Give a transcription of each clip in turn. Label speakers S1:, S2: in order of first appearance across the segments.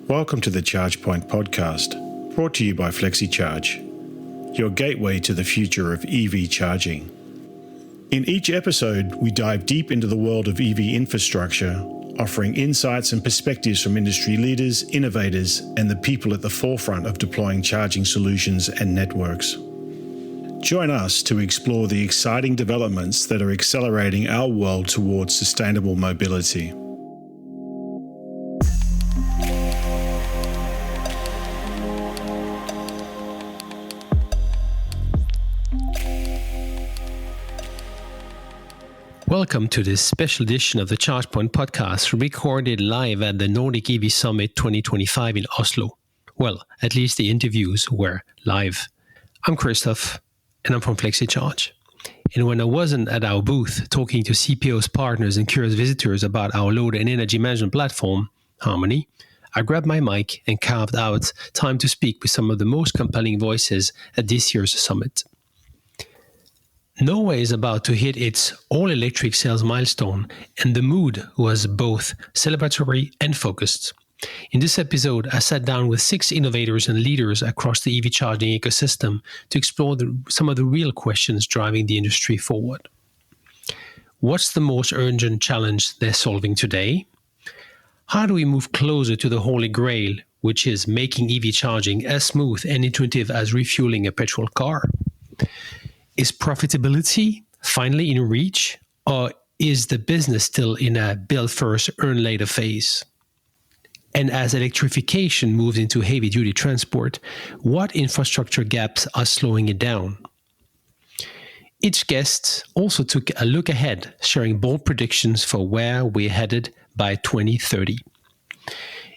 S1: Welcome to the ChargePoint podcast, brought to you by Flexecharge, your gateway to the future of EV charging. In each episode, we dive deep into the world of EV infrastructure, offering insights and perspectives from industry leaders, innovators, and the people at the forefront of deploying charging solutions and networks. Join us to explore the exciting developments that are accelerating our world towards sustainable mobility.
S2: Welcome to this special edition of the ChargePoint podcast, recorded live at the Nordic EV Summit 2025 in Oslo. Well, at least the interviews were live. I'm Christophe, and I'm from Flexecharge. And when I wasn't at our booth talking to CPOs, partners, and curious visitors about our load and energy management platform, Harmony, I grabbed my mic and carved out time to speak with some of the most compelling voices at this year's summit. Norway is about to hit its all-electric sales milestone, and the mood was both celebratory and focused. In this episode, I sat down with 6 innovators and leaders across the EV charging ecosystem to explore some of the real questions driving the industry forward. What's the most urgent challenge they're solving today? How do we move closer to the Holy Grail, which is making EV charging as smooth and intuitive as refueling a petrol car? Is profitability finally in reach, or is the business still in a build first, earn later phase? And as electrification moves into heavy-duty transport, what infrastructure gaps are slowing it down? Each guest also took a look ahead, sharing bold predictions for where we're headed by 2030.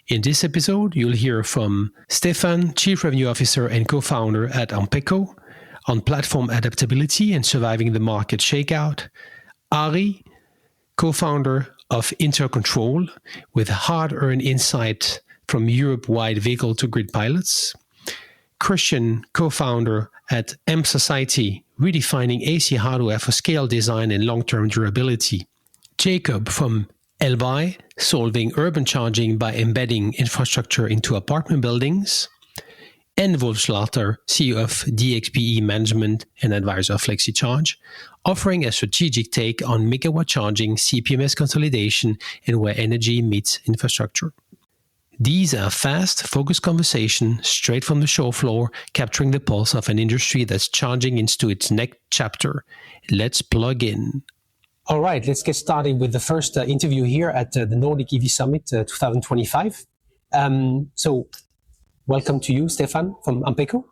S2: In this episode, you'll hear from Stefan, Chief Revenue Officer and co-founder at Ampeco, on platform adaptability and surviving the market shakeout. Ari, co-founder of Intercontrol, with hard-earned insight from Europe-wide vehicle-to-grid pilots. Christian, co-founder at M Society, redefining AC hardware for scale design and long-term durability. Jacob from Elby, solving urban charging by embedding infrastructure into apartment buildings. And Wolf Schlatter, CEO of DXPE Management and advisor of Flexecharge, offering a strategic take on megawatt charging, CPMS consolidation, and where energy meets infrastructure. These are fast, focused conversations straight from the show floor, capturing the pulse of an industry that's charging into its next chapter. Let's plug in. All right, let's get started with the first interview here at the Nordic EV Summit 2025. Welcome to you, Stefan from Ampeco.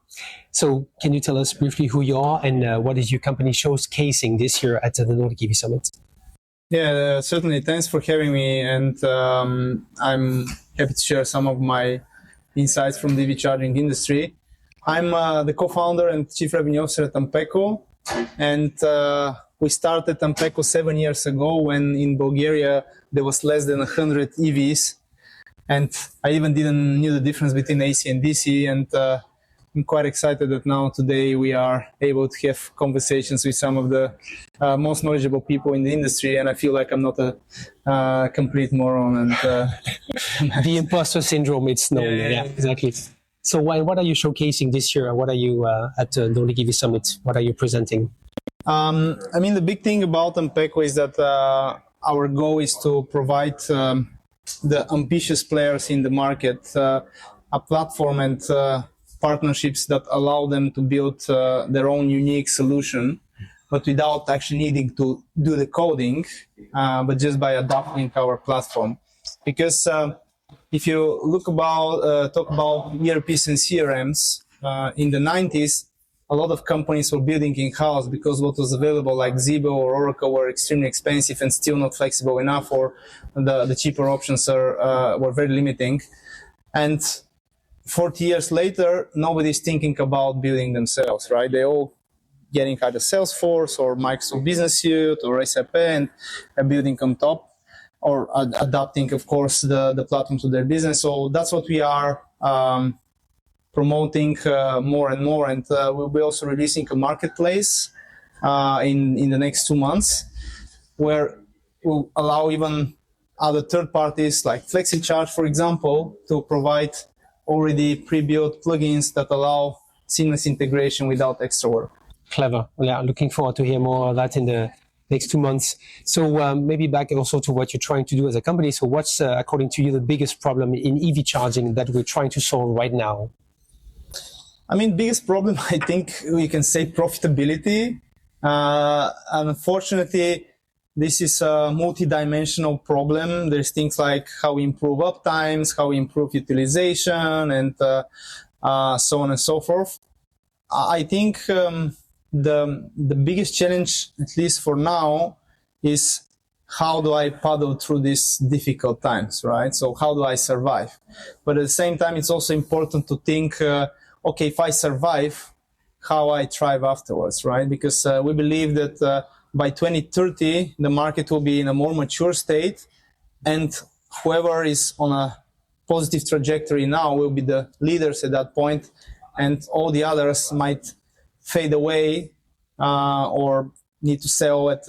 S2: So can you tell us briefly who you are and what is your company showcasing this year at the Nordic EV Summit?
S3: Yeah, certainly. Thanks for having me. And I'm happy to share some of my insights from the EV charging industry. I'm the co-founder and chief revenue officer at Ampeco. And we started Ampeco 7 years ago when in Bulgaria there was less than 100 EVs. And I even didn't know the difference between AC and DC. And I'm quite excited that now today we are able to have conversations with some of the most knowledgeable people in the industry. And I feel like I'm not a complete moron. And
S2: the imposter syndrome, it's known. Yeah, exactly. So what are you showcasing this year? What are you at the Nordic EV Summit? What are you presenting?
S3: The big thing about Ampeco is that our goal is to provide the ambitious players in the market a platform and partnerships that allow them to build their own unique solution, but without actually needing to do the coding, but just by adopting our platform. Because if you talk about ERPs and CRMs, in the 90s, a lot of companies were building in-house because what was available like Xebo or Oracle were extremely expensive and still not flexible enough, or the cheaper options were very limiting. And 40 years later, nobody's thinking about building themselves, right? They're all getting either Salesforce or Microsoft Business Suite or SAP and building on top, or adapting, of course, the platform to their business. So that's what we are promoting more and more, and we'll be also releasing a marketplace in the next 2 months, where we'll allow even other third parties like Flexecharge, for example, to provide already pre-built plugins that allow seamless integration without extra work.
S4: Clever. Yeah, looking forward to hear more of that in the next 2 months. So maybe back also to what you're trying to do as a company. So what's, according to you, the biggest problem in EV charging that we're trying to solve right now?
S3: I mean, biggest problem, I think we can say profitability. Unfortunately, this is a multi-dimensional problem. There's things like how we improve uptimes, how we improve utilization, and so on and so forth. I think the biggest challenge, at least for now, is how do I paddle through these difficult times, right? So how do I survive? But at the same time, it's also important to think, okay, if I survive, how I thrive afterwards, right? Because we believe that by 2030, the market will be in a more mature state, and whoever is on a positive trajectory now will be the leaders at that point, and all the others might fade away or need to sell at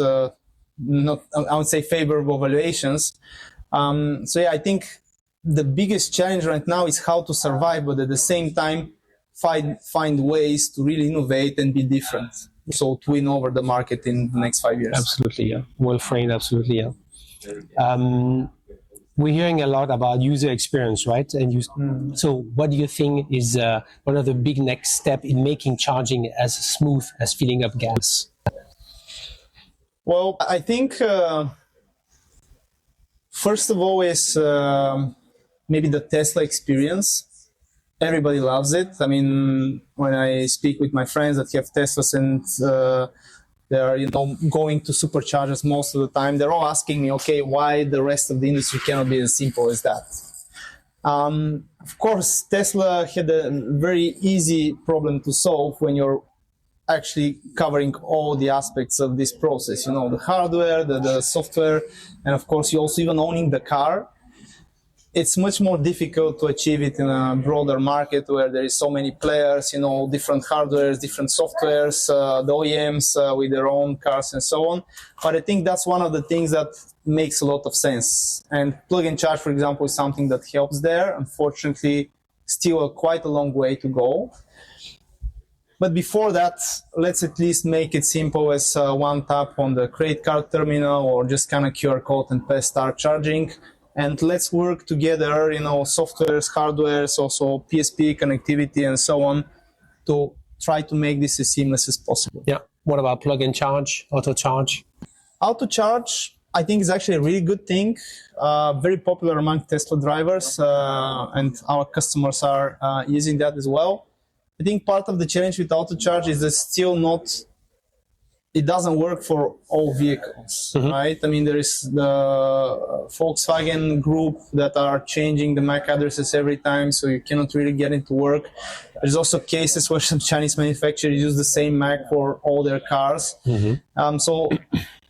S3: not, I would say, favorable valuations. So yeah, I think the biggest challenge right now is how to survive, but at the same time find ways to really innovate and be different. So to win over the market in the next 5 years.
S4: Absolutely, yeah. Well framed, absolutely, yeah. We're hearing a lot about user experience, right? And so what do you think is one of the big next step in making charging as smooth as filling up gas?
S3: Well, I think first of all is maybe the Tesla experience. Everybody loves it. I mean, when I speak with my friends that have Teslas and they're going to superchargers most of the time, they're all asking me, okay, why the rest of the industry cannot be as simple as that? Of course, Tesla had a very easy problem to solve when you're actually covering all the aspects of this process, the hardware, the software, and of course, you also even owning the car. It's much more difficult to achieve it in a broader market where there is so many players, different hardwares, different softwares, the OEMs with their own cars and so on. But I think that's one of the things that makes a lot of sense. And plug and charge, for example, is something that helps there. Unfortunately, still quite a long way to go. But before that, let's at least make it simple as one tap on the credit card terminal or just scan a QR code and press start charging. And let's work together, softwares, hardwares, also PSP connectivity and so on, to try to make this as seamless as possible.
S4: Yeah. What about plug and charge, auto charge?
S3: Auto charge, I think, is actually a really good thing. Very popular among Tesla drivers, and our customers are using that as well. I think part of the challenge with auto charge is that it doesn't work for all vehicles, right? I mean, there is the Volkswagen group that are changing the MAC addresses every time, so you cannot really get it to work. There's also cases where some Chinese manufacturers use the same MAC for all their cars. So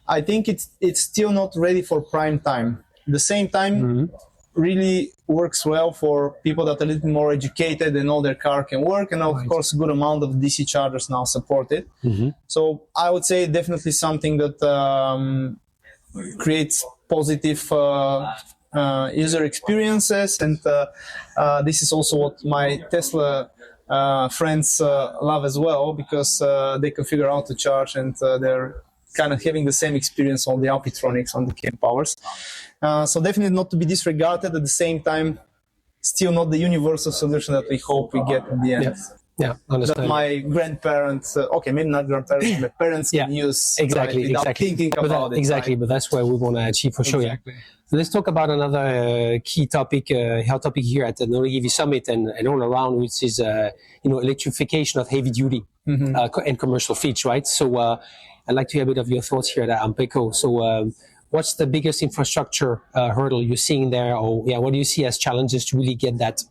S3: I think it's still not ready for prime time. At the same time, really works well for people that are a little more educated and know their car can work, and of course a good amount of DC chargers now support it. So I would say definitely something that creates positive user experiences, and this is also what my Tesla friends love as well, because they can figure out to charge, and they're kind of having the same experience on the Alpitronics, on the Camp Powers. So definitely not to be disregarded. At the same time, still not the universal solution that we hope we get in the end.
S4: Yeah, understand.
S3: That my grandparents, okay, maybe not grandparents, my parents can use without thinking about it.
S4: Exactly, right? But that's where we want to achieve for sure. Exactly. Yeah. So let's talk about another key topic, hot topic here at the Nordic EV Summit and all around, which is electrification of heavy duty and commercial fleets, right? So I'd like to hear a bit of your thoughts here at Ampeco. So what's the biggest infrastructure hurdle you're seeing there, or what do you see as challenges to really get that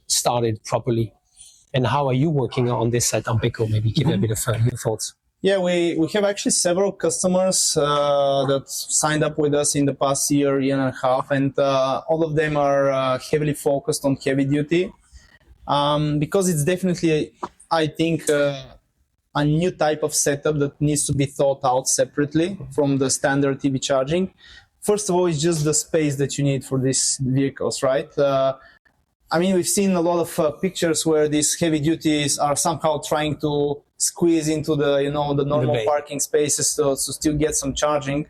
S4: started properly? And how are you working on this at Ampeco? Maybe give me a bit of your thoughts.
S3: Yeah, we have actually several customers that signed up with us in the past year and a half, and all of them are heavily focused on heavy duty because it's definitely, I think, a new type of setup that needs to be thought out separately from the standard EV charging. first of all, it's just the space that you need for these vehicles, right? I mean, we've seen a lot of pictures where these heavy duties are somehow trying to squeeze into the, you know, the normal parking spaces to still get some charging.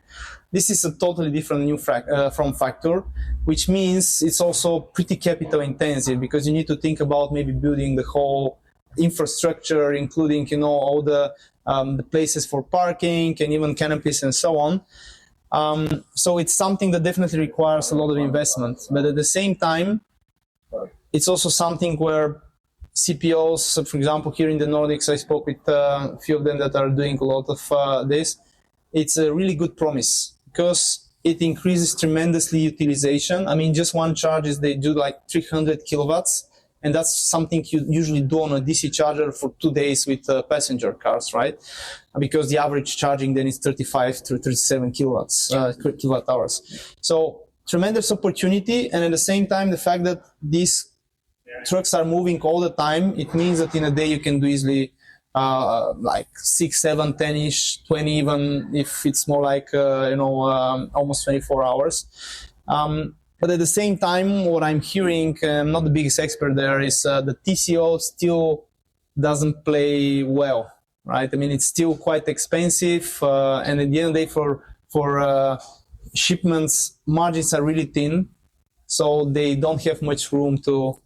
S3: This is a totally different new form factor, which means it's also pretty capital intensive, because you need to think about maybe building the whole infrastructure, including, you know, all the places for parking and even canopies and so on. So it's something that definitely requires a lot of investment. But at the same time, it's also something where CPOs, for example, here in the Nordics, I spoke with a few of them that are doing a lot of this. It's a really good promise because it increases tremendously utilization. I mean, just one charge they do like 300 kilowatts. And that's something you usually do on a DC charger for 2 days with passenger cars, right? Because the average charging then is 35 to 37 kilowatt hours. So tremendous opportunity. And at the same time, the fact that these trucks are moving all the time, it means that in a day you can do easily like 6, 7, 10-ish, 20 even, if it's more like, almost 24 hours. But at the same time, what I'm hearing, I'm not the biggest expert there, is the TCO still doesn't play well, right? I mean, it's still quite expensive. And at the end of the day, for shipments, margins are really thin. So they don't have much room to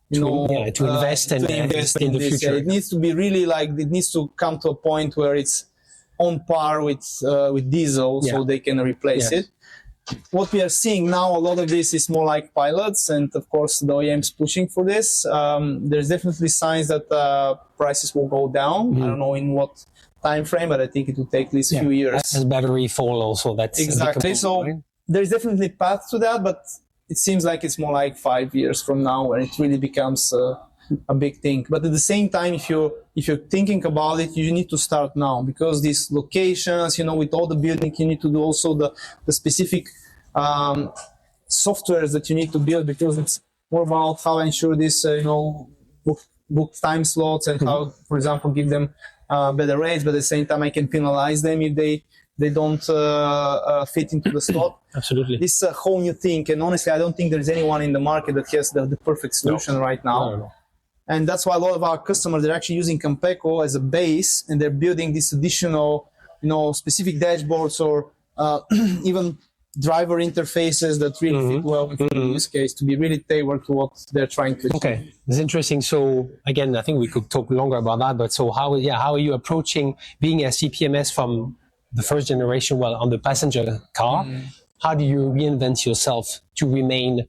S3: invest in the future. It needs to be really it needs to come to a point where it's on par with diesel, so they can replace it. What we are seeing now, a lot of this is more like pilots, and of course the OEMs pushing for this. There's definitely signs that prices will go down. I don't know in what time frame, but I think it will take at least a few years.
S4: As battery fall also, that's
S3: exactly. So there's definitely a path to that, but it seems like it's more like 5 years from now when it really becomes a big thing. But at the same time, if you're thinking about it, you need to start now, because these locations, with all the building, you need to do also the specific softwares that you need to build, because it's more about how I ensure this, book time slots and how, for example, give them better rates, but at the same time, I can penalize them if they don't fit into the slot.
S4: Absolutely.
S3: This is a whole new thing, and honestly, I don't think there's anyone in the market that has the perfect solution right now. No. And that's why a lot of our customers, they're actually using Campecco as a base, and they're building this additional, specific dashboards or even driver interfaces that really fit well with the use case to be really tailored to what they're trying to achieve.
S4: Okay, it's interesting. So again, I think we could talk longer about that, but so how are you approaching being a CPMS from the first generation, on the passenger car? How do you reinvent yourself to remain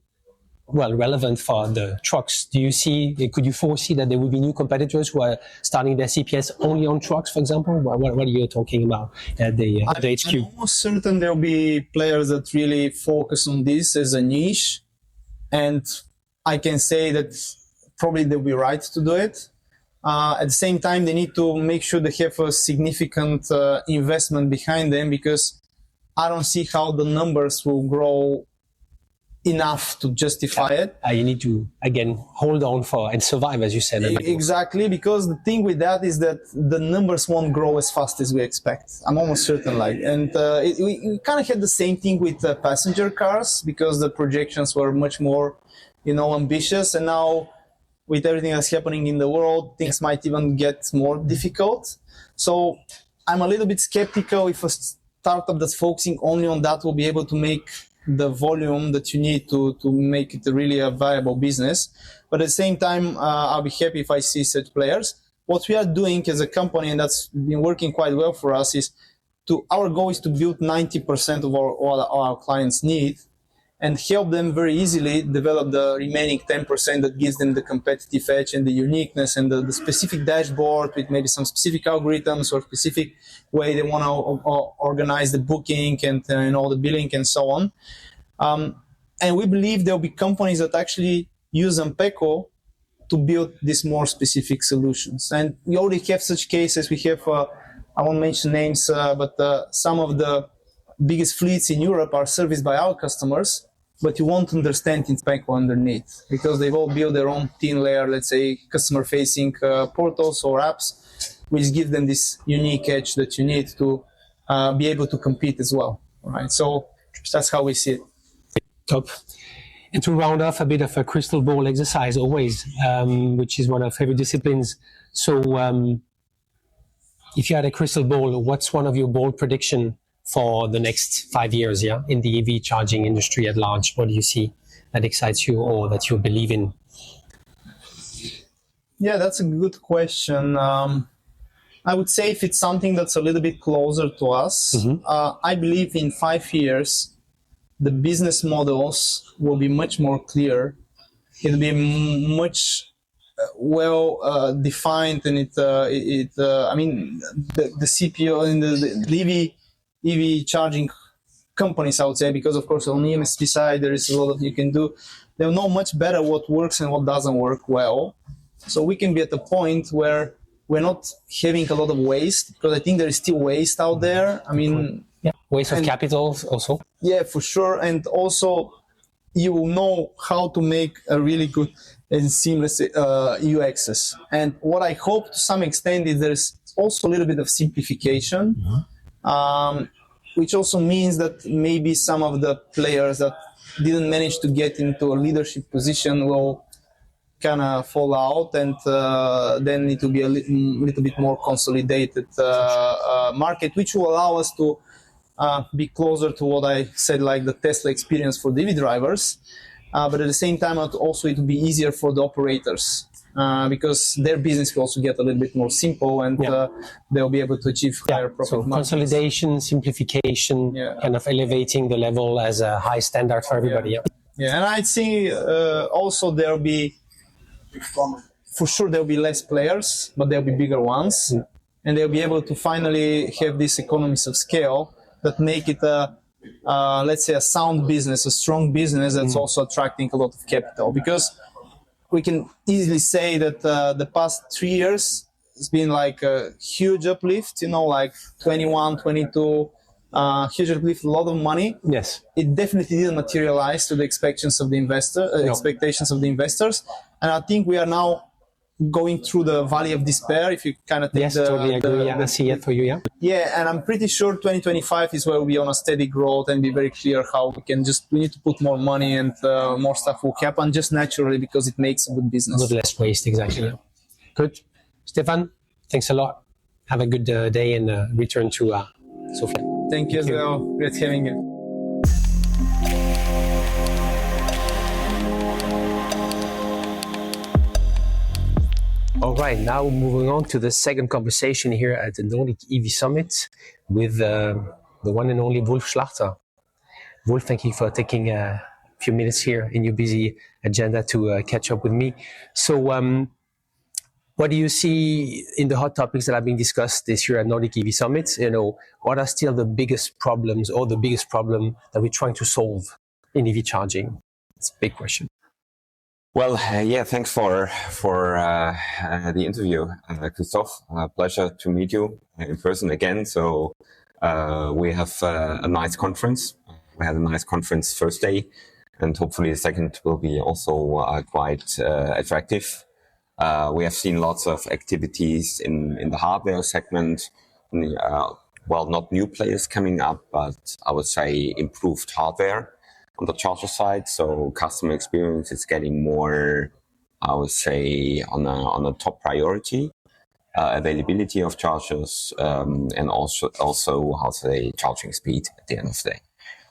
S4: relevant for the trucks? Could you foresee that there will be new competitors who are starting their CPS only on trucks, for example? What are you talking about at the HQ?
S3: I'm almost certain there'll be players that really focus on this as a niche. And I can say that probably they'll be right to do it. At the same time, they need to make sure they have a significant investment behind them, because I don't see how the numbers will grow enough to justify it.
S4: You need to, again, hold on and survive, as you said.
S3: Exactly, because the thing with that is that the numbers won't grow as fast as we expect. I'm almost certain. We kind of had the same thing with passenger cars, because the projections were much more, ambitious. And now, with everything that's happening in the world, things might even get more difficult. So I'm a little bit skeptical if a startup that's focusing only on that will be able to make the volume that you need to make it really a viable business. But at the same time, I'll be happy if I see such players. What we are doing as a company, and that's been working quite well for us, is our goal is to build 90% of all our clients need, and help them very easily develop the remaining 10% that gives them the competitive edge and the uniqueness and the specific dashboard with maybe some specific algorithms or specific way they want to organize the booking and all the billing and so on. And we believe there'll be companies that actually use Campecco to build these more specific solutions. And we already have such cases. We have, I won't mention names, but some of the biggest fleets in Europe are serviced by our customers, but you won't understand Campecco underneath, because they've all built their own thin layer, let's say customer-facing portals or apps, which give them this unique edge that you need to be able to compete as well. Right? So That's how we see it.
S4: Top. And to round off, a bit of a crystal ball exercise always, which is one of favorite disciplines. So if you had a crystal ball, what's one of your bold prediction for the next 5 years, in the EV charging industry at large? What do you see that excites you or that you believe in?
S3: Yeah, that's a good question. I would say if it's something that's a little bit closer to us, I believe in 5 years, the business models will be much more clear. It'll be much well defined, and I mean, the CPO and the EV charging companies, I would say, because of course on the MSP side there is a lot that you can do. They'll know much better what works and what doesn't work well. So we can be at the point where we're not having a lot of waste, because I think there is still waste out there. I mean,
S4: waste of capital also.
S3: Yeah, for sure. And also you will know how to make a really good and seamless UXs. And what I hope to some extent is there's also a little bit of simplification, which also means that maybe some of the players that didn't manage to get into a leadership position will kind of fall out, and then it will be a little bit more consolidated market, which will allow us to be closer to what I said, like the Tesla experience for the EV drivers. But at the same time, also it will be easier for the operators, because their business will also get a little bit more simple, and they'll be able to achieve higher profit margins.
S4: Consolidation, simplification, kind of elevating the level as a high standard for everybody.
S3: Yeah, and I'd say also there'll be, for sure there'll be less players, but there'll be bigger ones, and they'll be able to finally have these economies of scale that make it let's say a sound business, a strong business that's also attracting a lot of capital. Because we can easily say that the past 3 years has been like a huge uplift, like 21, 22, huge uplift, a lot of money.
S4: Yes.
S3: It definitely didn't materialize to the expectations of the expectations of the investors. And I think we are now going through the valley of despair, if you kind of take
S4: totally agree. I see it for you,
S3: Yeah, and I'm pretty sure 2025 is where we'll be on a steady growth and be very clear how we need to put more money, and more stuff will happen just naturally because it makes a good business.
S4: With less waste, exactly. Yeah. Good. Stefan, thanks a lot. Have a good day, and return to Sofia.
S3: Thank you as well. Great having you.
S4: All right, now moving on to the second conversation here at the Nordic EV Summit with the one and only Wolf Schlachter. Wolf, thank you for taking a few minutes here in your busy agenda to catch up with me. So what do you see in the hot topics that are being discussed this year at Nordic EV Summit? What are still the biggest problems, or the biggest problem that we're trying to solve in EV charging? It's a big question.
S5: Well, thanks for the interview, Christophe. Pleasure to meet you in person again. So we have a nice conference. We had a nice conference first day, and hopefully the second will be also quite attractive. We have seen lots of activities in the hardware segment. Not new players coming up, but I would say improved hardware on the charger side. So customer experience is getting more, I would say, on a top priority. Availability of chargers, and also how to say, charging speed at the end of the day.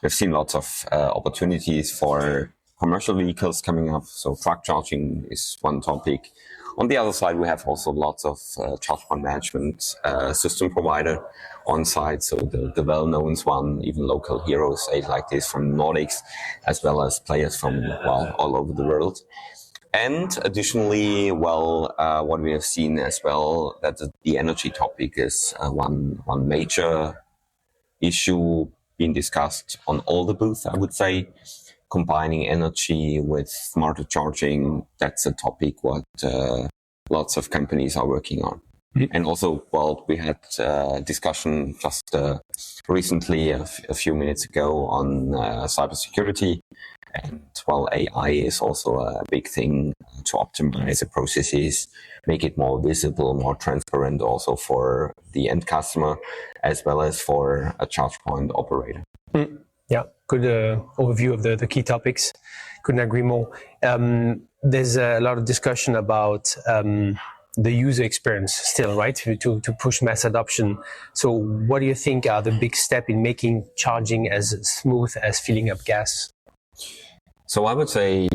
S5: We've seen lots of opportunities for commercial vehicles coming up. So truck charging is one topic. On the other side, we have also lots of charge point management system provider on site. So the well-known one, even local heroes like this from Nordics, as well as players from all over the world. And additionally, what we have seen as well, that the energy topic is one major issue being discussed on all the booths, I would say. Combining energy with smarter charging, that's a topic what lots of companies are working on. Mm-hmm. And also, we had a discussion just recently, a few minutes ago, on cybersecurity. And AI is also a big thing to optimize the processes, make it more visible, more transparent also for the end customer, as well as for a charge point operator.
S4: Mm. Yeah, good overview of the key topics. Couldn't agree more. There's a lot of discussion about the user experience still, right? To push mass adoption. So what do you think are the big steps in making charging as smooth as filling up gas?
S5: So I would say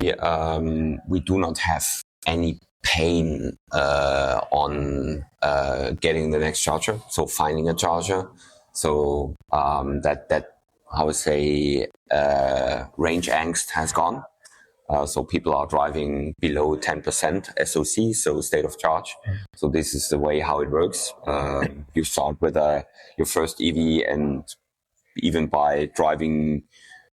S5: we do not have any pain on getting the next charger, so finding a charger. So that I would say range angst has gone. So people are driving below 10% SOC, so state of charge. So this is the way how it works. You start with your first EV, and even by driving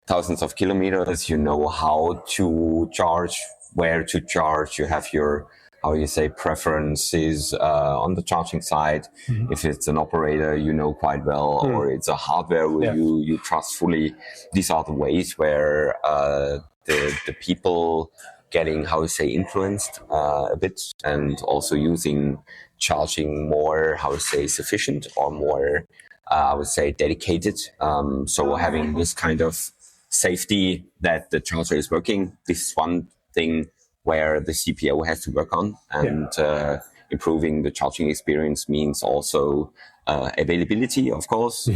S5: thousands of kilometers, you know how to charge, where to charge. You have your, how you say, preferences on the charging side. If it's an operator you know quite well, or it's a hardware where you trust fully. These are the ways where the people getting, how you say, influenced a bit, and also using charging more, how you say, sufficient or more, I would say, dedicated. So having this kind of safety that the charger is working, this is one thing where the CPO has to work on, and improving the charging experience means also availability, of course,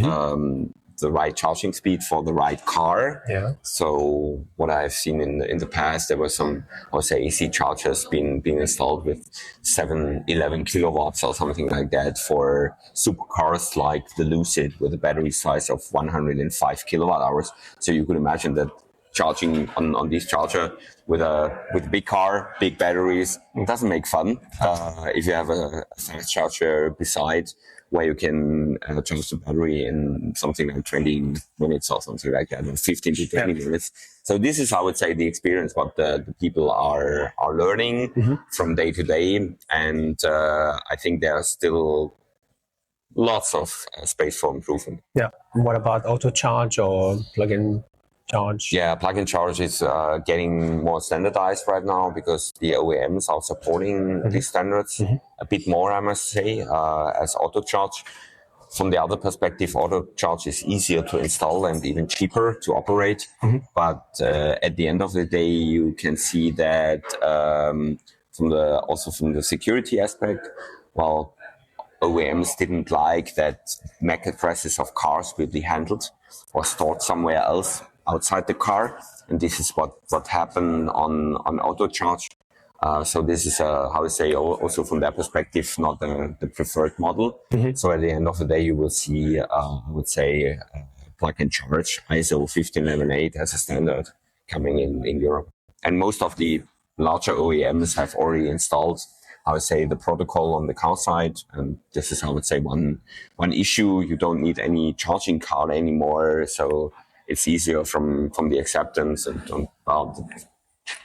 S5: the right charging speed for the right car. So what I've seen in the past, there were some, I would say, AC chargers being installed with 11 kilowatts or something like that for supercars like the Lucid with a battery size of 105 kilowatt hours. So you could imagine that charging on this charger with a big car, big batteries, it doesn't make fun. If you have a fast charger beside, where you can charge the battery in something like 20 minutes or something like that, or 15 to 20 minutes. So this is, I would say, the experience what the people are learning from day to day. And I think there are still lots of space for improvement.
S4: Yeah. What about auto charge or plug-in charge? Yeah,
S5: plug-in charge is getting more standardized right now, because the OEMs are supporting these standards a bit more, I must say, as auto charge. From the other perspective, auto charge is easier to install and even cheaper to operate. But at the end of the day, you can see that from the security aspect, well, OEMs didn't like that MAC addresses of cars will be handled or stored somewhere else outside the car, and this is what happened on auto charge. So this is how I say, also from that perspective, not the preferred model. So at the end of the day, you will see, I would say, plug-in charge ISO 15118 as a standard coming in Europe, and most of the larger OEMs have already installed, I would say, the protocol on the car side. And this is, I would say, one issue. You don't need any charging card anymore, so it's easier from the acceptance, and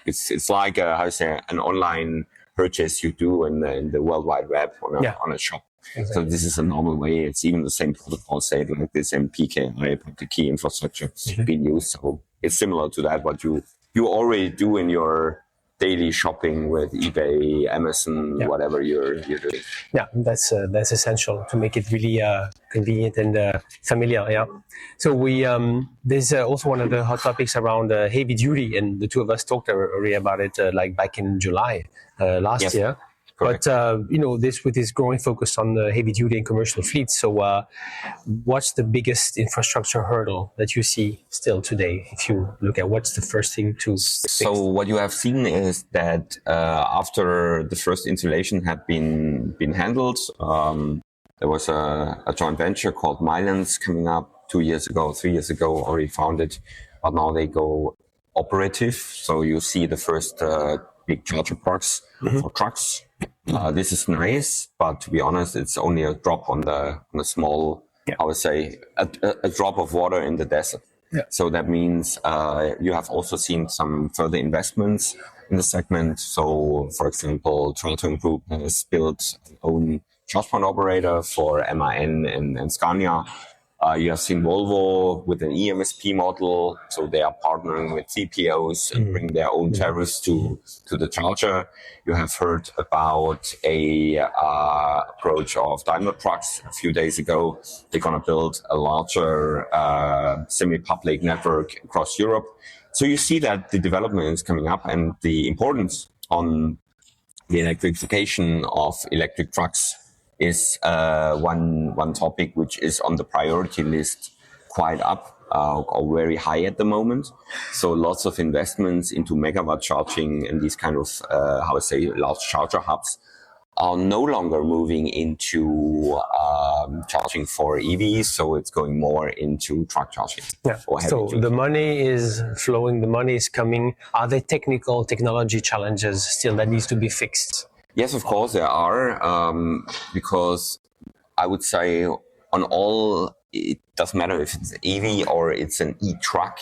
S5: it's like how to say, an online purchase you do in the World Wide Web on a shop. Exactly. So this is a normal way. It's even the same protocol, say like this PKI, public key infrastructure, being used. So it's similar to that what you already do in your daily shopping with eBay, Amazon, whatever you're doing.
S4: Yeah, that's essential to make it really convenient and familiar. Yeah. So we there's also one of the hot topics around heavy duty, and the two of us talked already about it like back in July last year. Correct. But with this growing focus on the heavy duty and commercial fleets, so what's the biggest infrastructure hurdle that you see still today? If you look at what's the first thing to fix?
S5: So what you have seen is that after the first installation had been handled, there was a joint venture called Milans coming up 3 years ago, already founded, but now they go operative. So you see the first big charger parks for trucks. This is nice, but to be honest, it's only a drop on the small, I would say, a drop of water in the desert. So that means you have also seen some further investments in the segment. So, for example, Triton Group has built its own charge point operator for MAN and Scania. You have seen Volvo with an EMSP model, so they are partnering with CPOs and bring their own tariffs to the charger. You have heard about a approach of Daimler Trucks a few days ago. They're going to build a larger semi-public network across Europe. So you see that the development is coming up, and the importance on the electrification of electric trucks is one topic which is on the priority list quite up or very high at the moment. So lots of investments into megawatt charging and these kind of, large charger hubs are no longer moving into charging for EVs. So it's going more into truck charging.
S4: Yeah. So the money is flowing, the money is coming. Are there technology challenges still that needs to be fixed?
S5: Yes, of course there are, because I would say on all, it doesn't matter if it's EV or it's an e-truck,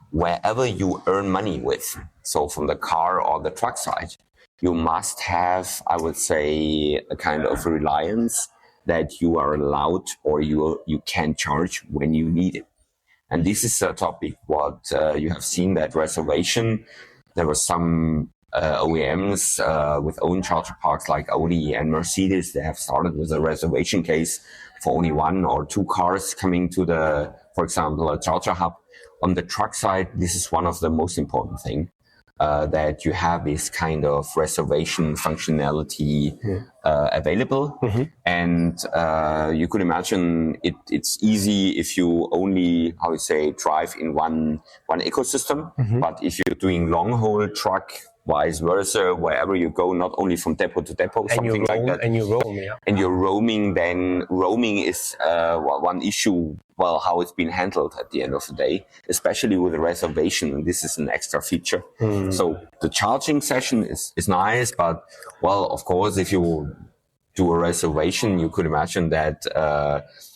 S5: wherever you earn money with, so from the car or the truck side, you must have, I would say, a kind of reliance that you are allowed or you can charge when you need it. And this is a topic what you have seen, that reservation. There were some OEMs with own charger parks like Audi and Mercedes. They have started with a reservation case for only 1 or 2 cars coming to the, for example, a charger hub. On the truck side, this is one of the most important things, that you have this kind of reservation functionality available. And you could imagine it's easy if you only, drive in one ecosystem. But if you're doing long haul truck, vice versa, wherever you go, not only from depot to depot, something like that.
S4: And you roam, yeah.
S5: And you're roaming, then roaming is one issue, well, how it's been handled at the end of the day, especially with a reservation. And this is an extra feature. So the charging session is nice, but, well, of course, if you do a reservation, you could imagine that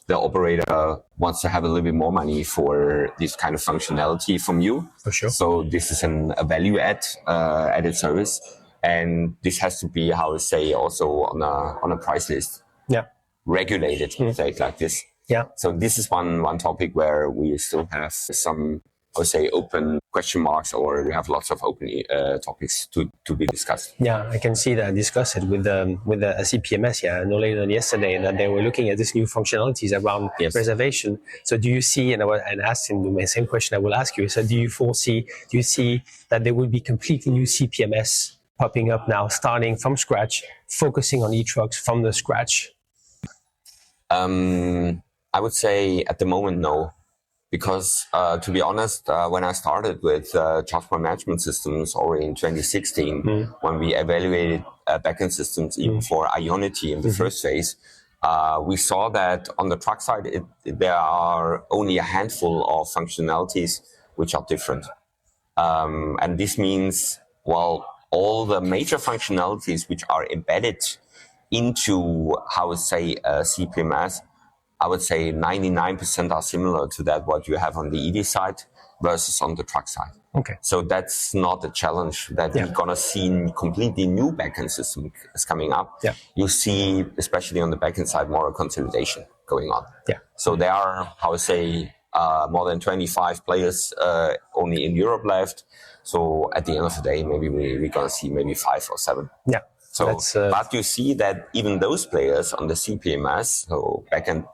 S5: the operator wants to have a little bit more money for this kind of functionality from you.
S4: For sure.
S5: So this is a value added service, and this has to be, also on a price list.
S4: Yeah.
S5: Regulated, say it like this.
S4: Yeah.
S5: So this is one topic where we still have some, open question marks, or we have lots of open topics to be discussed.
S4: Yeah, I can see that, discuss it with the CPMS, no later than yesterday, that they were looking at this new functionalities around reservation. So do you see, and asking the same question I will ask you, so do you see that there will be completely new CPMS popping up now, starting from scratch, focusing on e-trucks from the scratch?
S5: I would say at the moment, no. Because to be honest, when I started with charge point management systems already in 2016, when we evaluated backend systems even for Ionity in the first phase, we saw that on the truck side, there are only a handful of functionalities which are different. And this means, well, all the major functionalities which are embedded into, CPMS, I would say 99% are similar to that what you have on the EV side versus on the truck side.
S4: Okay.
S5: So that's not a challenge that we're going to see completely new backend system is coming up.
S4: Yeah.
S5: You see, especially on the backend side, more consolidation going on.
S4: Yeah.
S5: So there are, more than 25 players only in Europe left. So at the end of the day, maybe we're going to see maybe 5 or 7.
S4: Yeah.
S5: So, but you see that even those players on the CPMS, so backend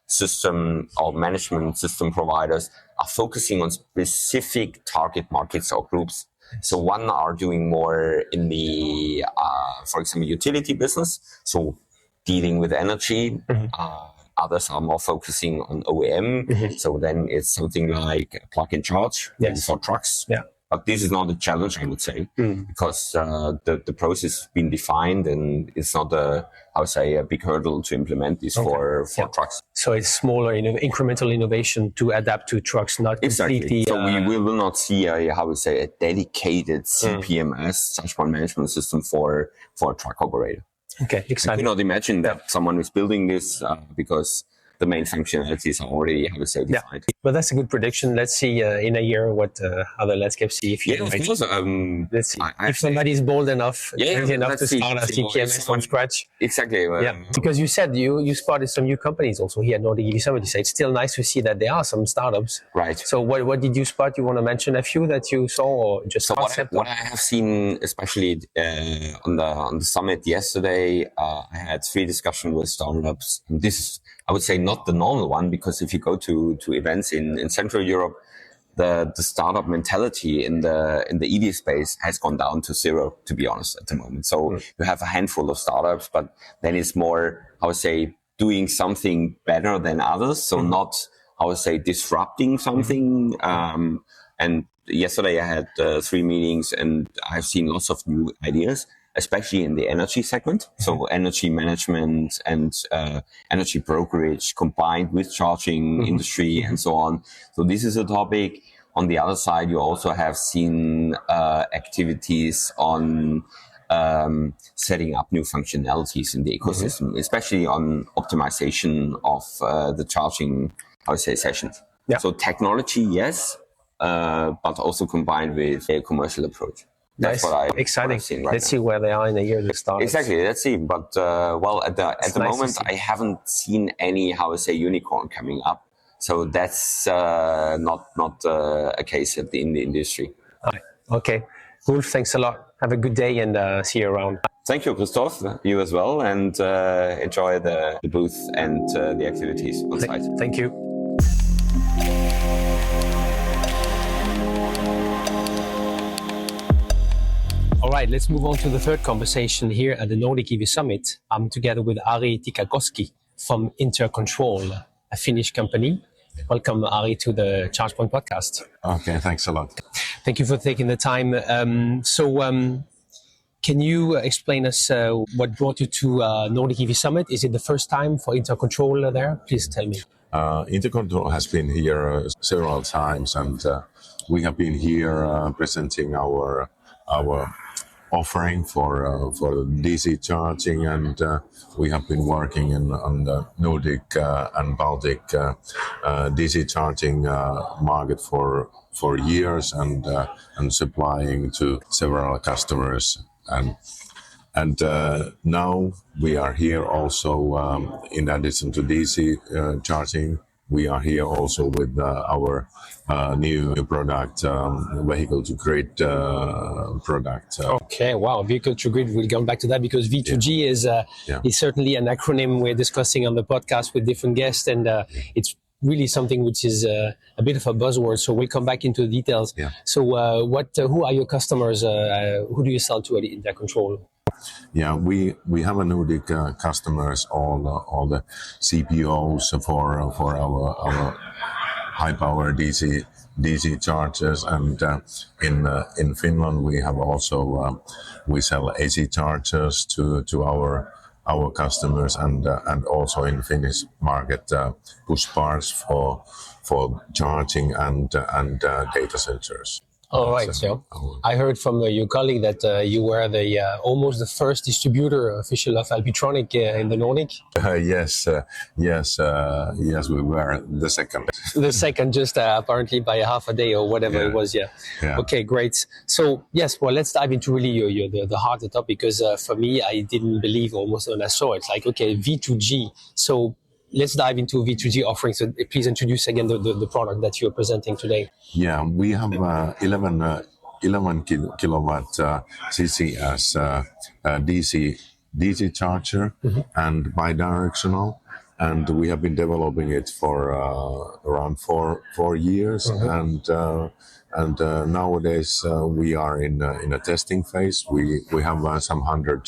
S5: system or management system providers, are focusing on specific target markets or groups. So one are doing more in the, for example, utility business, so dealing with energy. Others are more focusing on OEM. So then it's something like plug and charge for trucks.
S4: Yeah.
S5: But this is not a challenge, I would say, because the process has been defined, and it's not a big hurdle to implement this for trucks.
S4: So it's smaller, incremental innovation to adapt to trucks, not completely.
S5: So we will not see a dedicated CPMS, charge point management system for a truck operator.
S4: Okay, exciting.
S5: You cannot imagine that someone is building this because the main functionalities are already, defined.
S4: But that's a good prediction. Let's see in a year what how the landscape see if you
S5: of course.
S4: let's see if somebody's bold enough, crazy enough to start a CPMS from scratch.
S5: Exactly.
S4: Because you said you spotted some new companies also here at Nordic EV Summit. You said it's still nice to see that there are some startups.
S5: Right.
S4: So what did you spot? You want to mention a few that you saw, or just concept?
S5: What I have seen, especially on the summit yesterday, I had 3 discussions with startups. This is, I would say, not the normal one, because if you go to events in Central Europe, the startup mentality in the EV space has gone down to 0, to be honest, at the moment. So you have a handful of startups, but then it's more, I would say, doing something better than others. So not, I would say, disrupting something. And yesterday I had 3 meetings, and I've seen lots of new ideas, especially in the energy segment. So energy management and energy brokerage combined with charging industry and so on. So this is a topic. On the other side, you also have seen activities on setting up new functionalities in the ecosystem, especially on optimization of the charging, I would say, sessions. Yeah. So technology, yes, but also combined with a commercial approach. That's what
S4: exciting.
S5: Right
S4: let's see where they are in a year to start.
S5: Exactly. Let's see. But well, at the moment, I haven't seen any, how I say, unicorn coming up. So that's not a case in the industry.
S4: Okay. Wolf, thanks a lot. Have a good day, and see you around.
S5: Thank you, Christophe. You as well, and enjoy the booth and the activities on site.
S4: Thank you. All right, let's move on to the third conversation here at the Nordic EV Summit. I'm together with Ari Tikakoski from Intercontrol, a Finnish company. Welcome, Ari, to the ChargePoint podcast.
S6: Okay, thanks a lot.
S4: Thank you for taking the time. Can you explain us what brought you to Nordic EV Summit? Is it the first time for Intercontrol there? Please tell me.
S6: Intercontrol has been here several times, and we have been here presenting our offering for DC charging, and we have been working on the Nordic and Baltic DC charging market for years, and supplying to several customers, and now we are here also in addition to DC charging. We are here also with our new product, vehicle to grid product.
S4: Okay, wow, vehicle to grid. We'll come back to that because V2G is certainly an acronym we're discussing on the podcast with different guests, and it's really something which is a bit of a buzzword. So we'll come back into the details. Yeah. So who are your customers? Who do you sell to at Intercontrol?
S6: Yeah, we have a Nordic customers, all the CPOs for our high power DC chargers, and in Finland we have also we sell AC chargers to our customers, and also in Finnish market push bars for charging and data centers.
S4: All right. So I heard from your colleague that you were the almost the first distributor official of Alpitronic in the Nordic.
S6: Yes, we were the second.
S4: The second, just apparently by half a day or whatever it was. Yeah. Okay, great. So yes, well, let's dive into really the heart of the topic, because for me, I didn't believe almost when I saw it. Like, okay, V2G. So let's dive into V2G offerings. So please introduce again the product that you're presenting today.
S6: Yeah, we have 11 kilowatt CCS DC charger and bidirectional, and we have been developing it for around 4 years, and nowadays we are in a testing phase. We have some hundred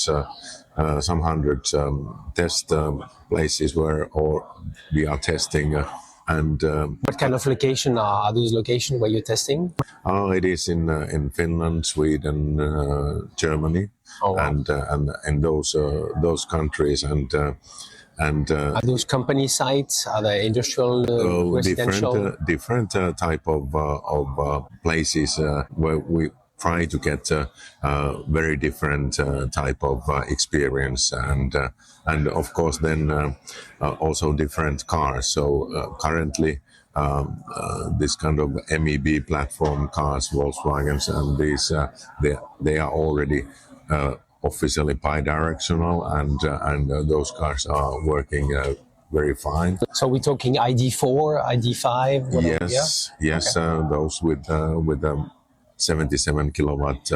S6: test places where we are testing. And
S4: what kind of location are those locations where you're testing?
S6: It is in Finland, Sweden, Germany, and those countries, and
S4: are those company sites? Are they industrial, residential?
S6: Different type of places where we try to get very different type of experience, and of course then also different cars. So currently this kind of MEB platform cars, Volkswagens, and these they are already officially bi-directional, and those cars are working very fine.
S4: So we're talking ID4, ID5.
S6: Yes, those with 77 kilowatt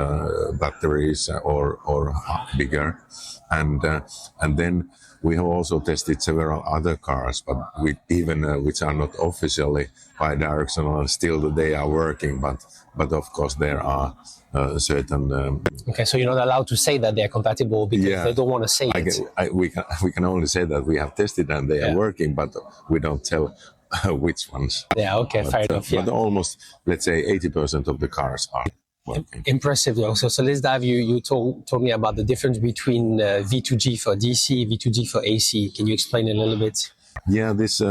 S6: batteries or bigger, and then we have also tested several other cars, but which are not officially bi-directional, and still they are working. But of course there are certain.
S4: Okay, so you're not allowed to say that they are compatible because they don't want to say it.
S6: We can only say that we have tested and they are working, but we don't tell which ones.
S4: Yeah. Okay. Fair enough.
S6: But almost, let's say, 80% of the cars are working.
S4: Impressive though. So let's dive. You told me about the difference between V2G for DC, V2G for AC. Can you explain a little bit?
S6: Yeah, this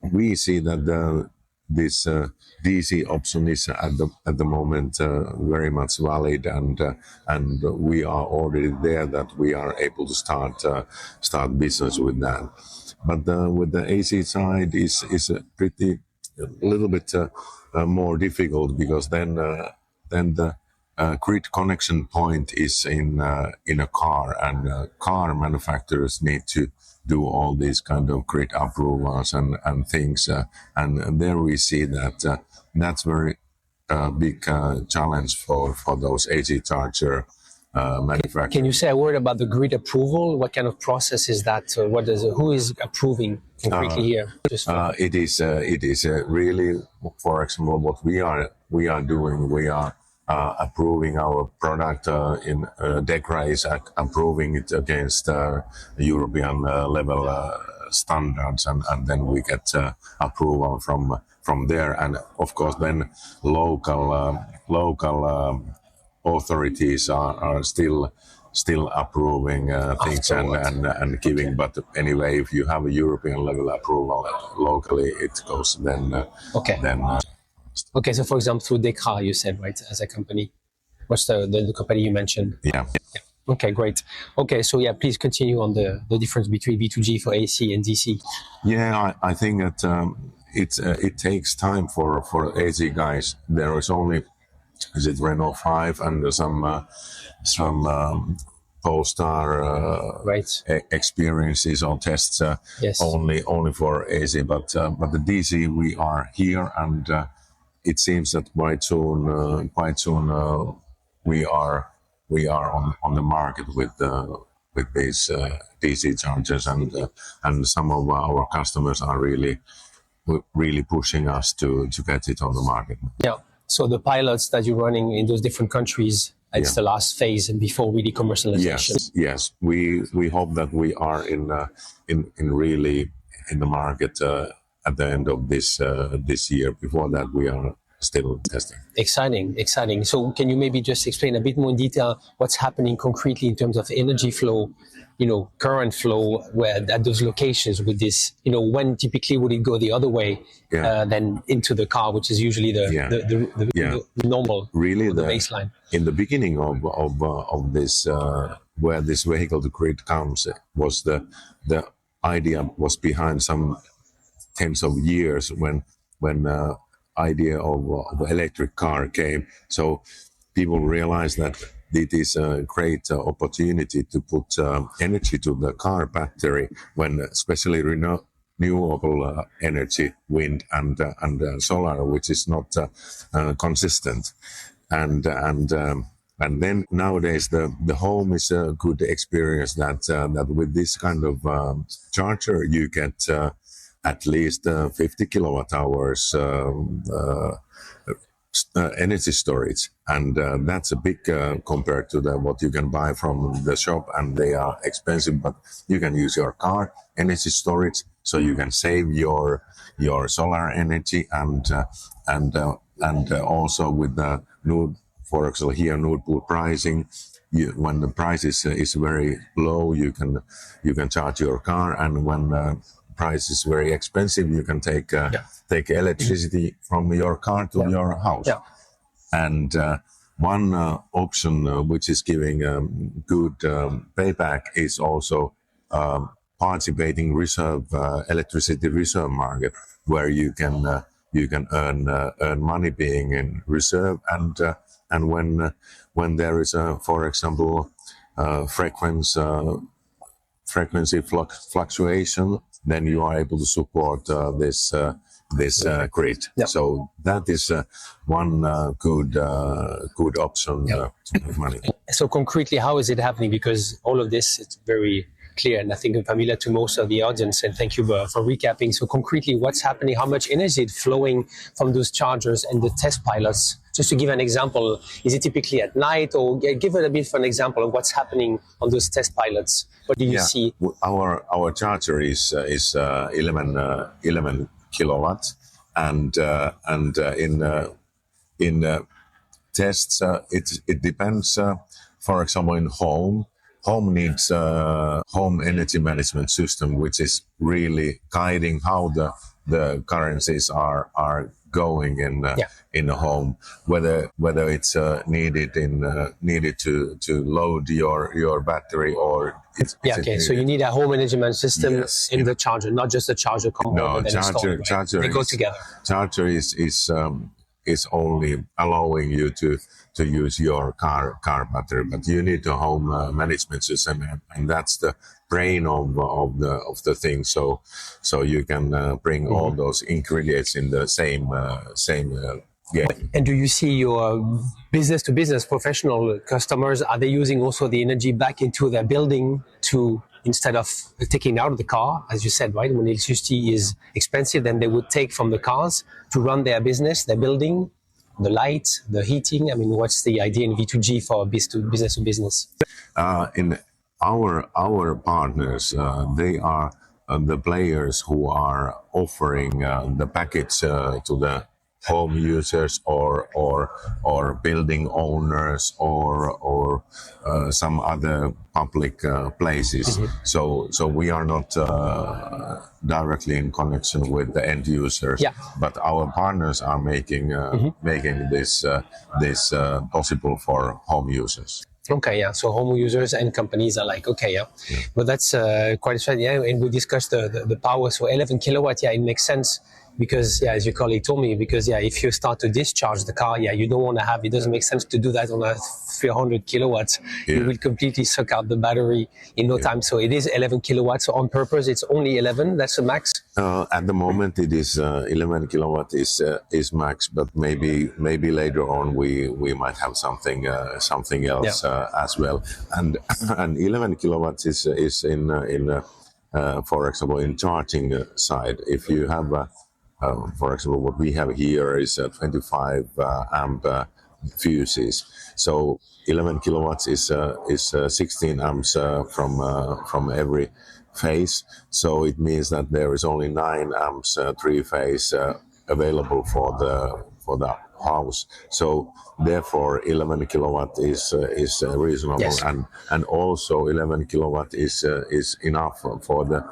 S6: we see that this DC option is at the moment very much valid, and we are already there that we are able to start business with that. But with the AC side is a little bit more difficult, because then the grid connection point is in a car, and car manufacturers need to do all these kind of grid approvals and things, and there we see that that's very big challenge for those AC charger manufacturers.
S4: Can you say a word about the grid approval? What kind of process is that? Who is approving concretely here?
S6: It is really, for example, what we are doing. We are approving our product in DECRA is approving it against European level standards, and then we get approval from there, and of course then local authorities are still approving things and giving. But anyway, if you have a European level approval locally, it goes then.
S4: Okay, so for example, through DECRA, you said, right, as a company. What's the company you mentioned?
S6: Yeah.
S4: Okay, great. Okay, so please continue on the difference between V2G for AC and DC.
S6: Yeah, I think that it takes time for AC guys. There is only, is it Renault 5 and some Polestar experiences or tests only for AC, but the DC we are here, and it seems that quite soon we are on the market with these DC chargers, and some of our customers are really pushing us to get it on the market.
S4: Yeah. So the pilots that you're running in those different countries, it's the last phase and before really commercialization.
S6: Yes. We hope that we are in really in the market at the end of this year. Before that, we are still testing.
S4: Exciting. So can you maybe just explain a bit more in detail what's happening concretely in terms of energy flow, current flow, where at those locations with this, when typically would it go the other way than into the car, which is usually the normal, really the baseline.
S6: In the beginning of this, where this vehicle to grid comes, was the idea was behind some tens of years when idea of electric car came. So people realized that it is a great opportunity to put energy to the car battery, when especially renewable energy, wind and solar, which is not consistent, and then nowadays the home is a good experience that with this kind of charger you get at least 50 kilowatt hours energy storage, and that's a big compared to what you can buy from the shop, and they are expensive. But you can use your car energy storage, so you can save your solar energy, and also with the new, for example, here Nord Pool pricing. When the price is very low, you can charge your car, and when price is very expensive, you can take electricity from your car to your house. And one option which is giving good payback is also participating electricity reserve market, where you you can earn money being in reserve, and when there is for example frequency fluctuation, then you are able to support this grid.
S4: Yeah.
S6: So that is one good option to make money.
S4: So concretely, how is it happening? Because all of this is very clear and I think familiar to most of the audience. And thank you for recapping. So concretely, what's happening? How much energy is flowing from those chargers and the test pilots? Just to give an example, is it typically at night, or give it a bit of an example of what's happening on those test pilots? What do you see?
S6: Our charger is 11 kilowatts, and in tests it depends. For example, in home needs home energy management system, which is really guiding how the currencies are going in a home, whether it's needed to load your battery or
S4: okay. So you need a home energy management system in the charger, not just the charger component.
S6: No, charger
S4: they go together.
S6: Charger is only allowing you to use your car battery, but you need a home management system, and that's the brain of the thing. So you can bring all those ingredients in the same game.
S4: And do you see your business to business professional customers, are they using also the energy back into their building to, instead of taking out of the car, as you said, right? When electricity is expensive, then they would take from the cars to run their business, their building, the lights, the heating. I mean, what's the idea in V2G for business to business?
S6: In our partners, they are the players who are offering the package to the home users or building owners or some other public places. So we are not directly in connection with the end users, but our partners are making this possible for home users.
S4: Okay, yeah. So home users and companies are like, okay, but that's quite exciting. Yeah, and we discussed the power. So 11 kilowatt, it makes sense. Because, as your colleague told me, because, if you start to discharge the car, you don't want to have, it doesn't make sense to do that on a 300 kilowatts. You will completely suck out the battery in no time. So it is 11 kilowatts. So on purpose, it's only 11. That's the max.
S6: At the moment, it is 11 kilowatt is max, but maybe later on we might have something else as well. And 11 kilowatts is in for example, in charging side. If you have for example, what we have here is 25 amp fuses. So 11 kilowatts is 16 amps from every phase. So it means that there is only 9 amps three phase available for the house. So therefore 11 kilowatt is reasonable, and also 11 kilowatt is enough for the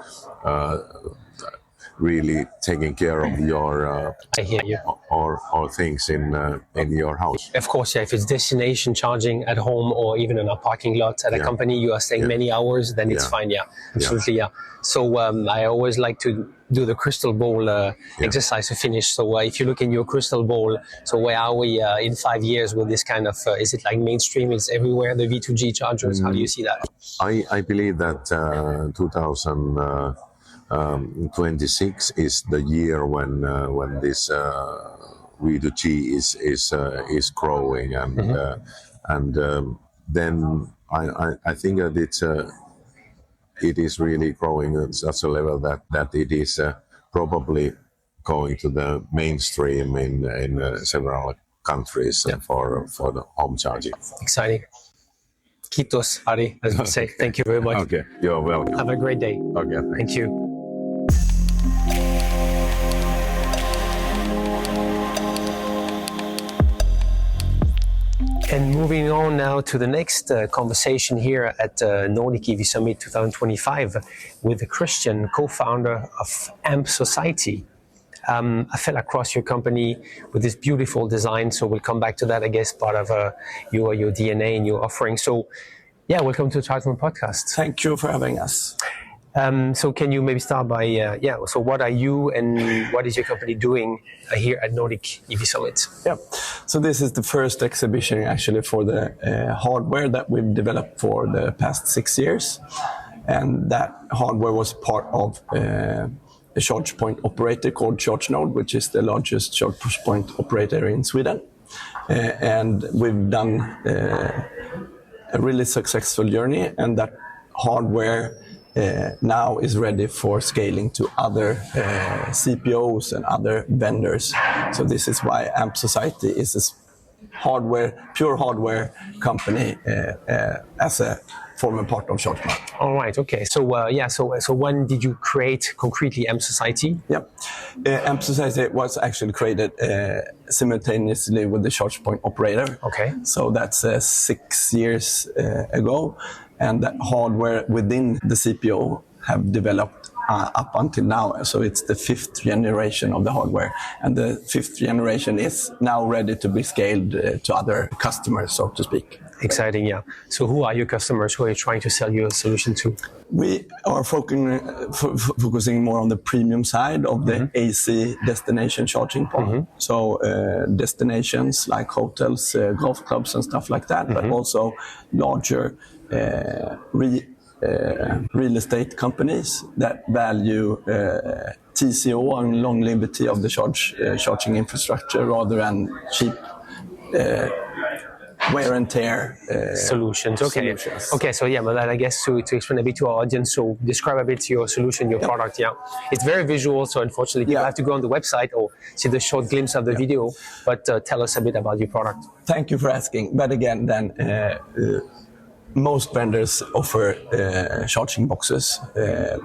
S6: really taking care of your
S4: I hear you.
S6: or things in your house.
S4: Of course, if it's destination charging at home or even in a parking lot at a company, you are staying many hours, then it's fine. Absolutely. So I always like to do the crystal ball exercise to finish. So if you look in your crystal ball, so where are we in 5 years with this kind of, is it like mainstream, it's everywhere, the V2G chargers? How do you see that?
S6: I believe that 2026 is the year when this V2G is growing, and then I think that it is really growing at such a level that it is probably going to the mainstream in several countries for the home charging.
S4: Exciting. Kiitos, Ari, as we say. Thank you very much.
S6: Okay, you're welcome.
S4: Have a great day.
S6: Okay,
S4: thank you. And moving on now to the next conversation here at Nordic EV Summit 2025 with Christian, co-founder of AMP Society. I fell across your company with this beautiful design, so we'll come back to that, I guess, part of your DNA and your offering. So, welcome to the Chargement Podcast.
S7: Thank you for having us.
S4: So can you maybe start by, so what are you and what is your company doing here at Nordic EV Summit?
S7: Yeah, so this is the first exhibition actually for the hardware that we've developed for the past 6 years. And that hardware was part of a charge point operator called ChargeNode, which is the largest charge point operator in Sweden. And we've done a really successful journey, and that hardware now is ready for scaling to other CPOs and other vendors. So this is why Amp Society is a pure hardware company as a former part of ChargeNode.
S4: All right. Okay. So so when did you create concretely Amp Society?
S7: Yeah, Amp Society was actually created simultaneously with the charge point operator.
S4: Okay.
S7: So that's 6 years ago, and that hardware within the CPO have developed up until now. So it's the 5th generation of the hardware, and the 5th generation is now ready to be scaled to other customers, so to speak.
S4: Exciting, yeah. So who are your customers? Who are you trying to sell your solution to?
S7: We are focusing more on the premium side of the AC destination charging part. So destinations like hotels, golf clubs and stuff like that, but also larger real estate companies that value TCO and longevity of the charging infrastructure rather than cheap wear and tear
S4: solutions. Okay.
S7: Solutions.
S4: Okay. So but I guess to explain a bit to our audience, so describe a bit your solution, your product. Yeah, it's very visual. So unfortunately, people have to go on the website or see the short glimpse of the video. But tell us a bit about your product.
S7: Thank you for asking. But again, then most vendors offer charging boxes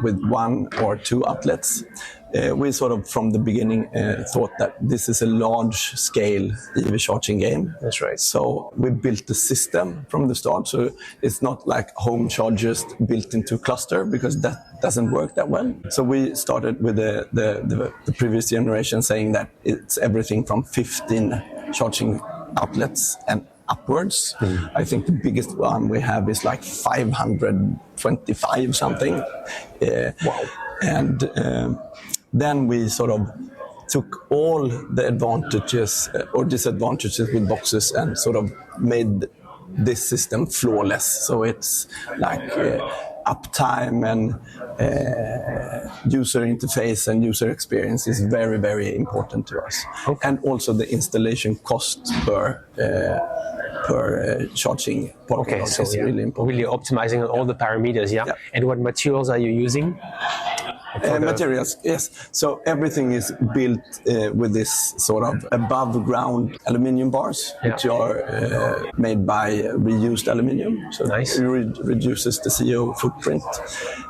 S7: with 1 or 2 outlets. We sort of from the beginning thought that this is a large-scale EV charging game.
S4: That's right.
S7: So we built the system from the start. So it's not like home chargers built into cluster, because that doesn't work that well. So we started with the previous generation saying that it's everything from 15 charging outlets and upwards. I think the biggest one we have is like 525 something.
S4: Wow.
S7: And then we sort of took all the advantages or disadvantages with boxes and sort of made this system flawless. So it's like uptime and user interface and user experience is very, very important to us. Okay. And also the installation cost per charging point is really important.
S4: Really optimizing all the parameters, yeah? And what materials are you using?
S7: Materials, yes. So everything is built with this sort of above ground aluminium bars, which are made by reused aluminium. So
S4: nice.
S7: It reduces the CO footprint.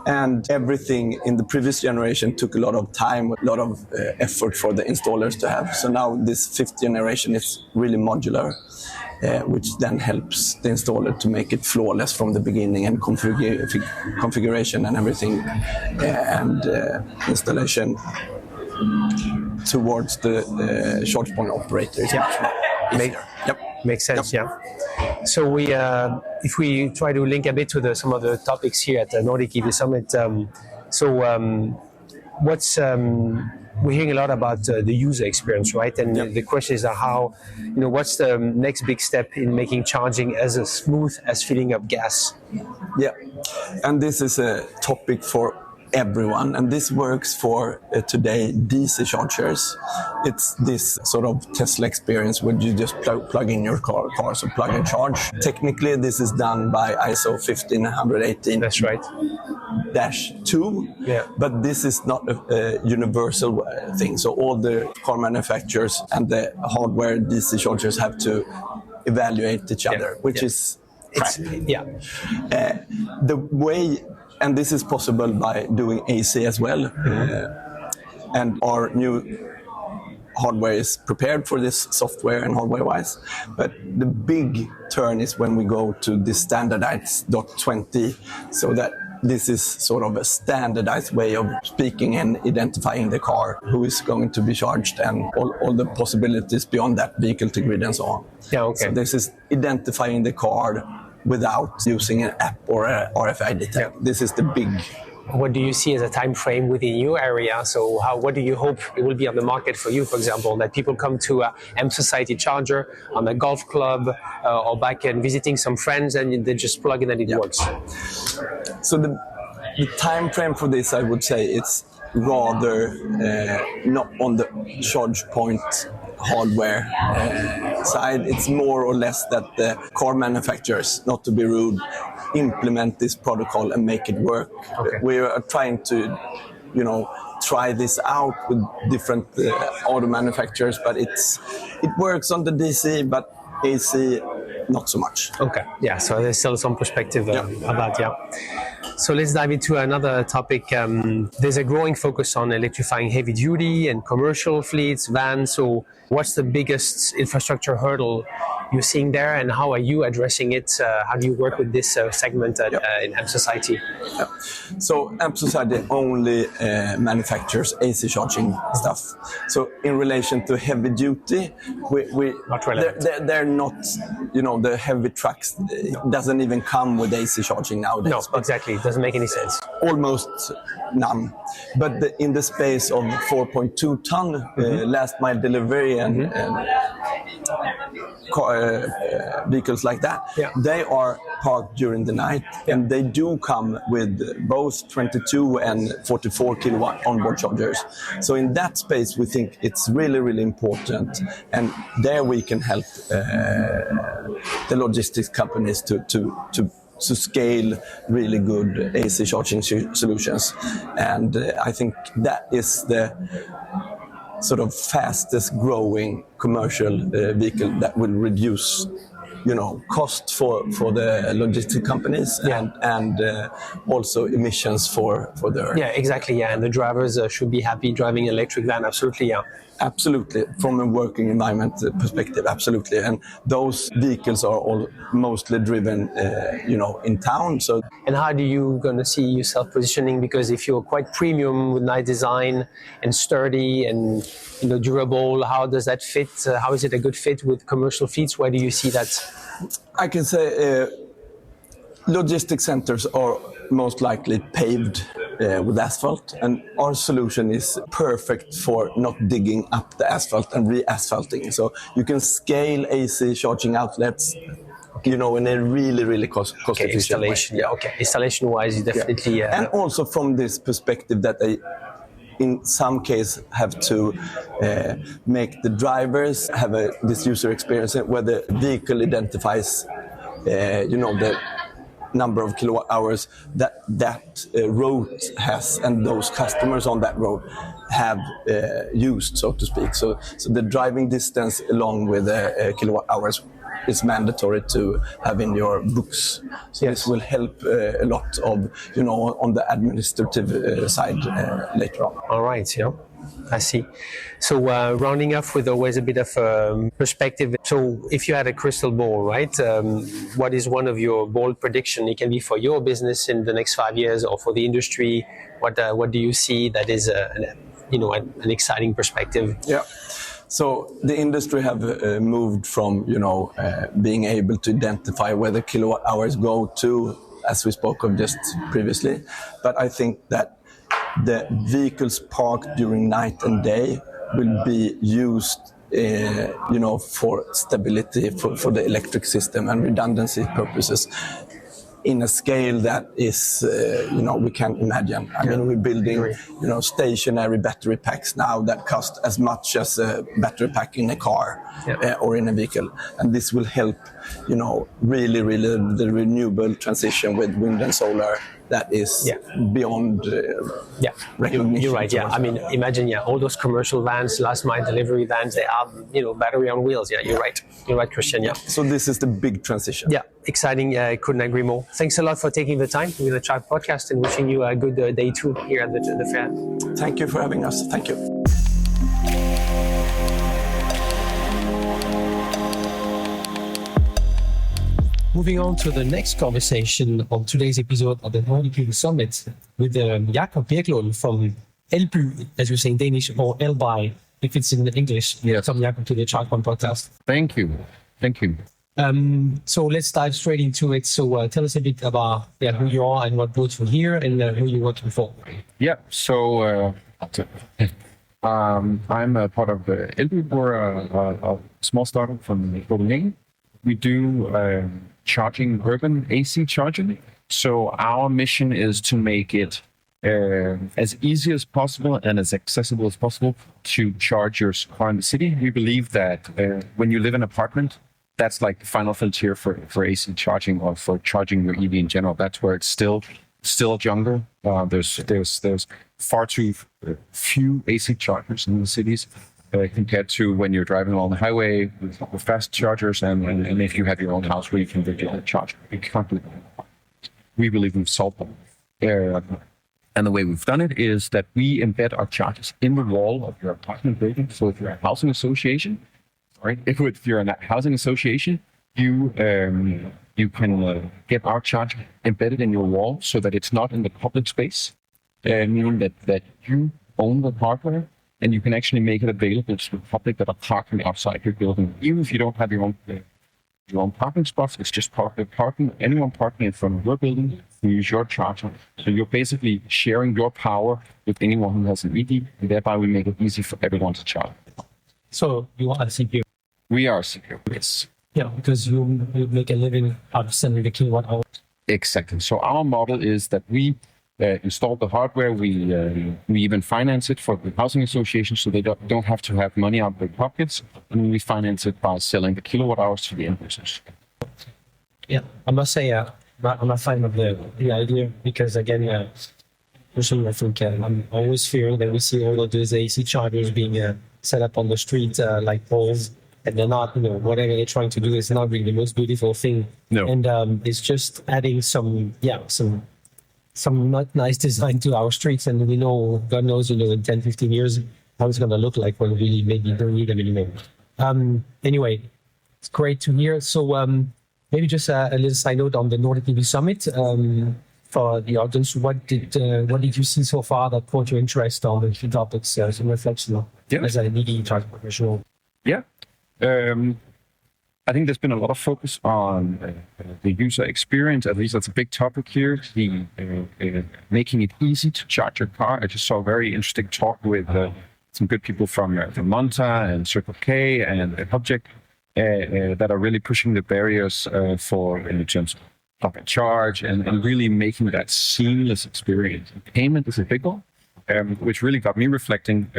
S7: And everything in the previous generation took a lot of time, a lot of effort for the installers to have. So now this 5th generation is really modular. Which then helps the installer to make it flawless from the beginning, and configuration and everything, and installation towards the charge point operators.
S4: Makes sense. Yep. Yeah. So if we try to link a bit to some of the topics here at the Nordic EV Summit, we're hearing a lot about the user experience, right? And the question is how, what's the next big step in making charging as smooth as filling up gas?
S7: Yeah, and this is a topic for everyone, and this works for today DC chargers. It's this sort of Tesla experience where you just plug in your car, so plug and charge. Technically, this is done by ISO 15118.
S4: That's right.
S7: -2, but this is not a universal thing. So all the car manufacturers and the hardware DC chargers have to evaluate each other, which is crap. The way, and this is possible by doing AC as well, and our new hardware is prepared for this software and hardware-wise. But the big turn is when we go to the standardized .20, so that this is sort of a standardized way of speaking and identifying the car, who is going to be charged, and all the possibilities beyond that, vehicle to grid and so on.
S4: Yeah, okay.
S7: So this is identifying the car without using an app or a RFID tag. This is the
S4: what do you see as a time frame within your area? So what do you hope it will be on the market for you, for example, that people come to M Society Charger on a golf club or back and visiting some friends and they just plug in and it works?
S7: So the time frame for this, I would say it's rather not on the charge point hardware side. It's more or less that the car manufacturers, not to be rude, implement this protocol and make it work.
S4: Okay.
S7: We are trying to, try this out with different auto manufacturers, but it works on the DC, but AC not so much.
S4: Okay, yeah, so there's still some perspective about, So let's dive into another topic. There's a growing focus on electrifying heavy duty and commercial fleets, vans. So what's the biggest infrastructure hurdle you're seeing there, and how are you addressing it? How do you work with this segment in M Society?
S7: So M Society only manufactures AC charging stuff. So in relation to heavy duty, we
S4: not relevant.
S7: They're not, the heavy trucks doesn't even come with AC charging nowadays.
S4: No, exactly. It doesn't make any sense.
S7: Almost none. But in the space of 4.2 ton last mile delivery and vehicles like that, they are parked during the night, and they do come with both 22 and 44 kilowatt onboard chargers. So in that space, we think it's really, really important, and there we can help the logistics companies to scale really good AC charging solutions. And I think that is the sort of fastest growing commercial vehicle that will reduce cost for the logistic companies and also emissions for the earth.
S4: Yeah, exactly. Yeah, and the drivers should be happy driving electric van. Absolutely, yeah.
S7: Absolutely, from a working environment perspective, absolutely. And those vehicles are all mostly driven, in town. So,
S4: and how do you gonna see yourself positioning? Because if you're quite premium with nice design and sturdy and durable, how does that fit? How is it a good fit with commercial fleets? Where do you see that?
S7: I can say logistic centers are most likely paved with asphalt, and our solution is perfect for not digging up the asphalt and re-asphalting. So you can scale AC charging outlets, in a really, really cost efficient
S4: installation way. Yeah, okay. Installation-wise, you definitely...
S7: And also from this perspective that they, in some case, have to make the drivers have this user experience where the vehicle identifies, the number of kilowatt hours that road has, and those customers on that road have used, so to speak. So the driving distance along with kilowatt hours is mandatory to have in your books. So this will help a lot of, on the administrative side later on.
S4: All right, I see. So rounding off with always a bit of perspective. So if you had a crystal ball, right, what is one of your bold prediction? It can be for your business in the next 5 years or for the industry. What do you see that is an exciting perspective?
S7: Yeah. So the industry have moved from, being able to identify where the kilowatt hours go to, as we spoke of just previously. But I think that the vehicles parked during night and day will be used, for stability, for the electric system and redundancy purposes, in a scale that is, we can't imagine. I mean, we're building, stationary battery packs now that cost as much as a battery pack in a car or in a vehicle. And this will help, really, really the renewable transition with wind and solar that is beyond recognition.
S4: You're right, I mean, imagine, all those commercial vans, last mile delivery vans, they have, battery on wheels. Yeah, you're right. You're right, Christian,
S7: So this is the big transition.
S4: Yeah, exciting. I couldn't agree more. Thanks a lot for taking the time with the Chat podcast, and wishing you a good day too here at the fair.
S7: Thank you for having us. Thank you.
S2: Moving on to the next conversation of today's episode of the Nordic EV Summit with Jakob Birklund from Elby, as we say in Danish, or Elby, if it's in English.
S8: Yes.
S2: Welcome, Jakob, to the Chat podcast.
S8: Thank you.
S4: So let's dive straight into it. So tell us a bit about who you are and what brought you here and who you're working for.
S8: Yeah, so I'm a part of Elby. We're a small startup from Copenhagen. We do charging, urban AC charging. So our mission is to make it as easy as possible and as accessible as possible to charge your car in the city. We believe that when you live in an apartment, that's like the final frontier for AC charging or for charging your EV in general. That's where it's still younger. There's far too few AC chargers in the cities compared to when you're driving along the highway with fast chargers and if you have your own house where you can get a charger. We believe we've solved them. And the way we've done it is that we embed our chargers in the wall of your apartment building. So if you're a housing association, if you're in a housing association, you can get our charger embedded in your wall so that it's not in the public space, meaning that you own the hardware and you can actually make it available to the public that are parking outside your building. Even if you don't have your own parking spots, it's just public parking. Anyone parking in front of your building can use your charger. So you're basically sharing your power with anyone who has an EV, and thereby we make it easy for everyone to charge.
S4: So you are secure.
S8: We are secure, yes.
S4: Yeah, because you make a living out of selling the kilowatt hours.
S8: Exactly. So our model is that we install the hardware. We even finance it for the housing association, so they don't have to have money out of their pockets, and we finance it by selling the kilowatt hours to the end users.
S4: Yeah, I must say I'm a fan of the idea because again, personally, I think I'm always fearing that we see all of those AC chargers being set up on the street like poles. And they're not, whatever they're trying to do is not really the most beautiful thing.
S8: No.
S4: And it's just adding some not nice design to our streets. And we know, God knows, in 10, 15 years, how it's going to look like when we maybe don't need them anymore. Anyway, it's great to hear. So maybe just a little side note on the Nordic EV Summit. For the audience, what did you see so far that caught your interest on the key topics? Some reflection as an EV charging professional.
S8: Yeah. I think there's been a lot of focus on the user experience. At least that's a big topic here. The making it easy to charge your car. I just saw a very interesting talk with some good people from Monta and Circle K and Object that are really pushing the barriers for in terms of plug and charge and really making that seamless experience. Payment is a big one, which really got me reflecting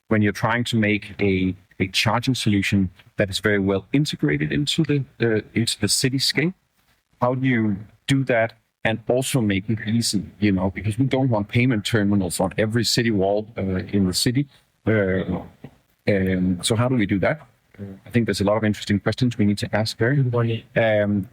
S8: when you're trying to make a charging solution that is very well integrated into the cityscape. How do you do that and also make it easy? Because we don't want payment terminals on every city wall in the city. So how do we do that? I think there's a lot of interesting questions we need to ask there.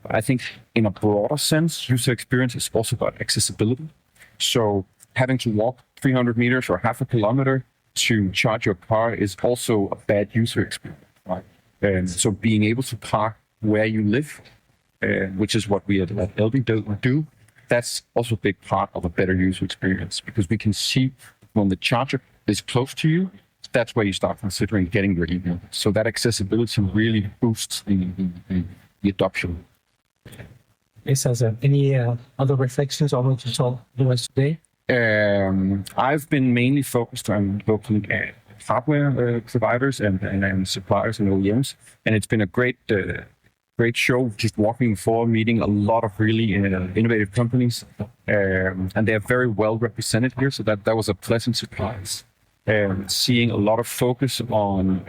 S8: I think in a broader sense, user experience is also about accessibility. So having to walk 300 meters or half a kilometer to charge your car is also a bad user experience, right? So being able to park where you live, which is what we at Elby do, that's also a big part of a better user experience because we can see when the charger is close to you, that's where you start considering getting your EV. So that accessibility really boosts the adoption.
S4: Yes, any other reflections on what you saw today?
S8: I've been mainly focused on looking at hardware providers and suppliers and OEMs, and it's been a great show. Just walking forward, meeting a lot of really innovative companies, and they're very well represented here. So that was a pleasant surprise. Seeing a lot of focus on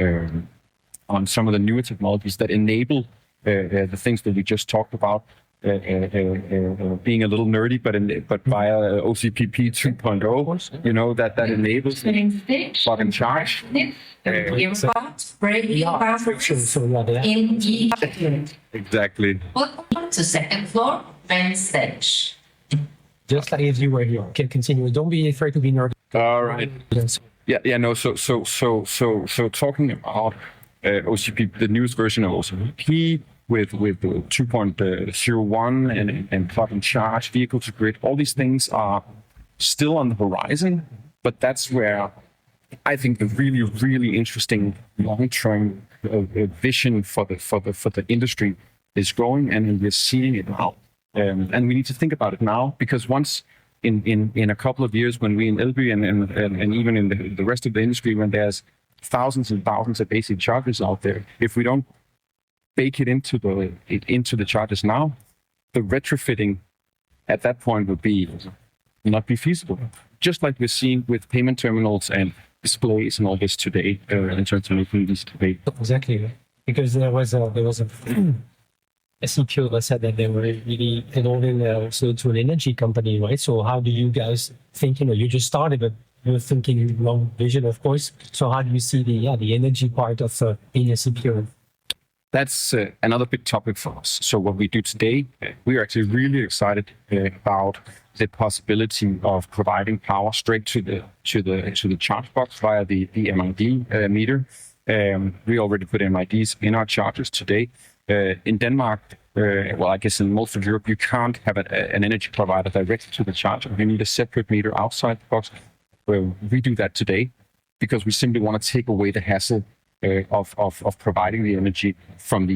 S8: some of the newer technologies that enable the things that we just talked about. Being a little nerdy, but via OCPP 2.0, that enables plug and charge. Exactly.
S9: Welcome to second floor, main stage.
S4: Just like if you were here, can continue. Don't be afraid to be nerdy.
S8: All right. Yeah. No. So talking about OCPP, the newest version of OCPP. With 2.01 and plug and charge, vehicle to grid, all these things are still on the horizon, but that's where I think the really, really interesting long-term vision for the industry is growing, and we're seeing it now. And we need to think about it now, because once in a couple of years, when we in Elby and even in the rest of the industry, when there's thousands and thousands of AC chargers out there, if we don't bake it into the chargers now, the retrofitting at that point would not be feasible. Just like we're seeing with payment terminals and displays and all this today, in terms of making these today.
S4: Exactly, because there was a CPO that said that they were really enrolling also to an energy company, right? So how do you guys think? You just started, but you're thinking long vision, of course. So how do you see the energy part of being a CPO?
S8: That's another big topic for us. So what we do today, we are actually really excited about the possibility of providing power straight to the charge box via the MID meter. We already put MIDs in our chargers today. In Denmark, well, I guess in most of Europe, you can't have an energy provider direct to the charger. You need a separate meter outside the box. Well, we do that today because we simply want to take away the hassle of providing the energy from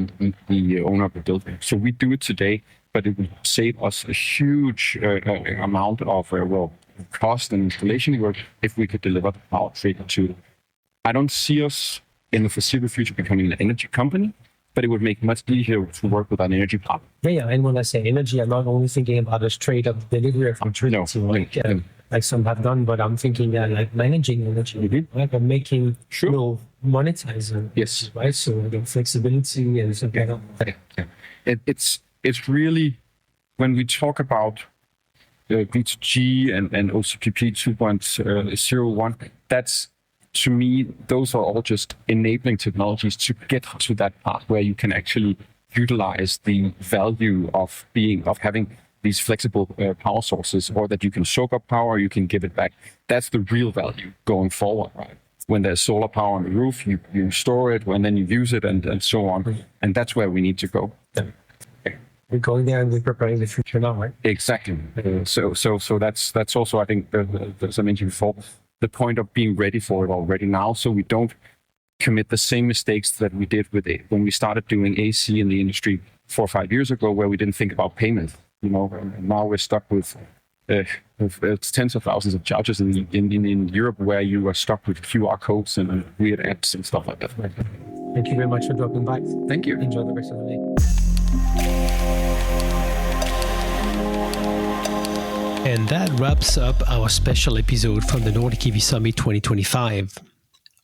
S8: the owner of the building. So we do it today, but it will save us a huge amount of cost and installation work if we could deliver the power straight to them. I don't see us in the foreseeable future becoming an energy company, but it would make it much easier to work with an energy partner.
S4: Yeah, and when I say energy, I'm not only thinking about a straight-up delivery of electricity, like some have done, but I'm thinking like managing energy, right? But making, monetizing,
S8: yes,
S4: right? So the flexibility and so on.
S8: Yeah. It's really, when we talk about B2G and OCPP 2.01, that's, to me, those are all just enabling technologies to get to that part where you can actually utilize the value of having these flexible power sources, or that you can soak up power, you can give it back. That's the real value going forward, right? When there's solar power on the roof, you store it, and then you use it, and so on. And that's where we need to go.
S4: Yeah. We're going there and we're preparing the future now, right?
S8: Exactly. So that's also, I think, as I mentioned before, the point of being ready for it already now, so we don't commit the same mistakes that we did with it when we started doing AC in the industry 4 or 5 years ago, where we didn't think about payment. And now we're stuck with tens of thousands of chargers in Europe, where you are stuck with QR codes and weird apps and stuff like that.
S4: Thank you very much for dropping by.
S8: Thank you.
S4: Enjoy the rest of the day.
S2: And that wraps up our special episode from the Nordic EV Summit 2025.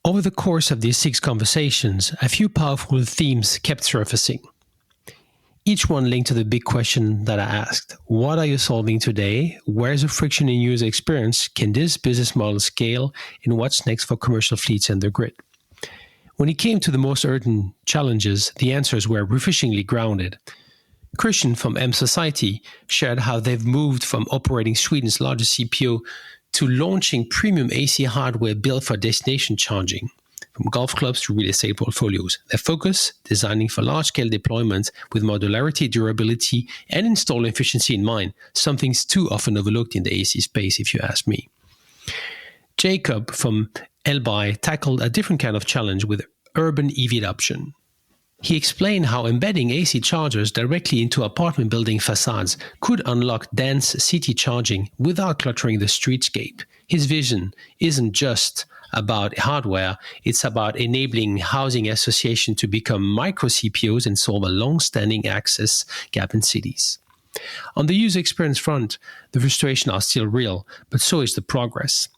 S2: Over the course of these 6 conversations, a few powerful themes kept surfacing. Each one linked to the big question that I asked. What are you solving today? Where's the friction in user experience? Can this business model scale? And what's next for commercial fleets and their grid? When it came to the most urgent challenges, the answers were refreshingly grounded. Christian from M Society shared how they've moved from operating Sweden's largest CPO to launching premium AC hardware built for destination charging. From golf clubs to real estate portfolios, their focus, designing for large-scale deployments with modularity, durability, and install efficiency in mind, something's too often overlooked in the AC space, if you ask me. Jacob from Elby tackled a different kind of challenge with urban EV adoption. He explained how embedding AC chargers directly into apartment building facades could unlock dense city charging without cluttering the streetscape. His vision isn't just about hardware, it's about enabling housing associations to become micro CPOs and solve a long-standing access gap in cities. On the user experience front, the frustrations are still real, but so is the progress.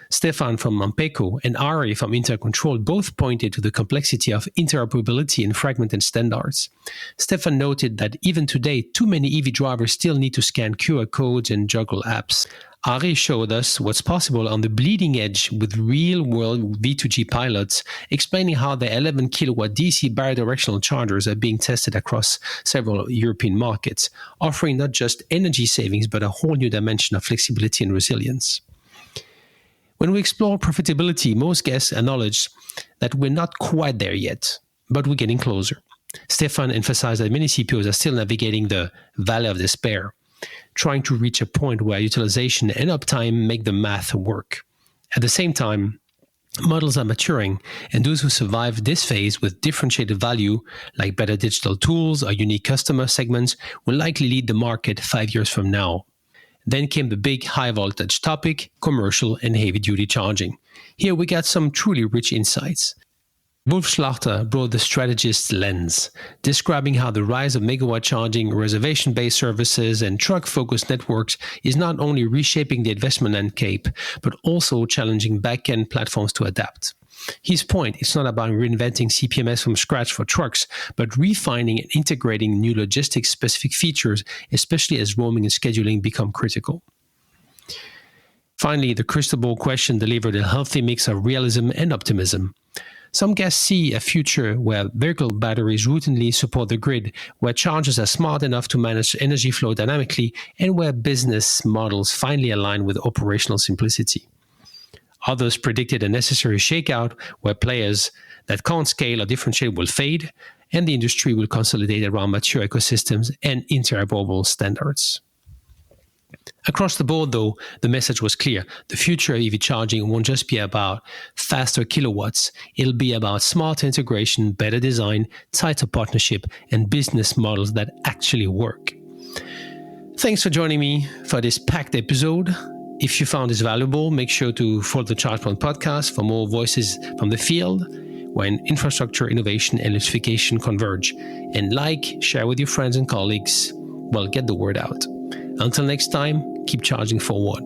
S2: Stefan from Ampeco and Ari from Intercontrol both pointed to the complexity of interoperability and fragmented standards. Stefan noted that even today, too many EV drivers still need to scan QR codes and juggle apps. Ari showed us what's possible on the bleeding edge with real-world V2G pilots, explaining how the 11 kilowatt DC bidirectional chargers are being tested across several European markets, offering not just energy savings, but a whole new dimension of flexibility and resilience. When we explore profitability, most guests acknowledge that we're not quite there yet, but we're getting closer. Stefan emphasized that many CPOs are still navigating the valley of despair, trying to reach a point where utilization and uptime make the math work. At the same time, Models are maturing, and those who survive this phase with differentiated value, like better digital tools or unique customer segments, will likely lead the market 5 years from now. Then came the big high-voltage topic, commercial and heavy-duty charging. Here we got some truly rich insights. Wolf Schlachter brought the strategist's lens, describing how the rise of megawatt charging, reservation-based services, and truck-focused networks is not only reshaping the investment landscape, but also challenging back-end platforms to adapt. His point is not about reinventing CPMS from scratch for trucks, but refining and integrating new logistics-specific features, especially as roaming and scheduling become critical. Finally, the crystal ball question delivered a healthy mix of realism and optimism. Some guests see a future where vehicle batteries routinely support the grid, where chargers are smart enough to manage energy flow dynamically, and where business models finally align with operational simplicity. Others predicted a necessary shakeout where players that can't scale or differentiate will fade, and the industry will consolidate around mature ecosystems and interoperable standards. Across the board, though, the message was clear. The future of EV charging won't just be about faster kilowatts. It'll be about smarter integration, better design, tighter partnership, and business models that actually work. Thanks for joining me for this packed episode. If you found this valuable, make sure to follow the ChargePoint podcast for more voices from the field when infrastructure, innovation, and electrification converge. And share with your friends and colleagues. Well, get the word out. Until next time, keep charging forward.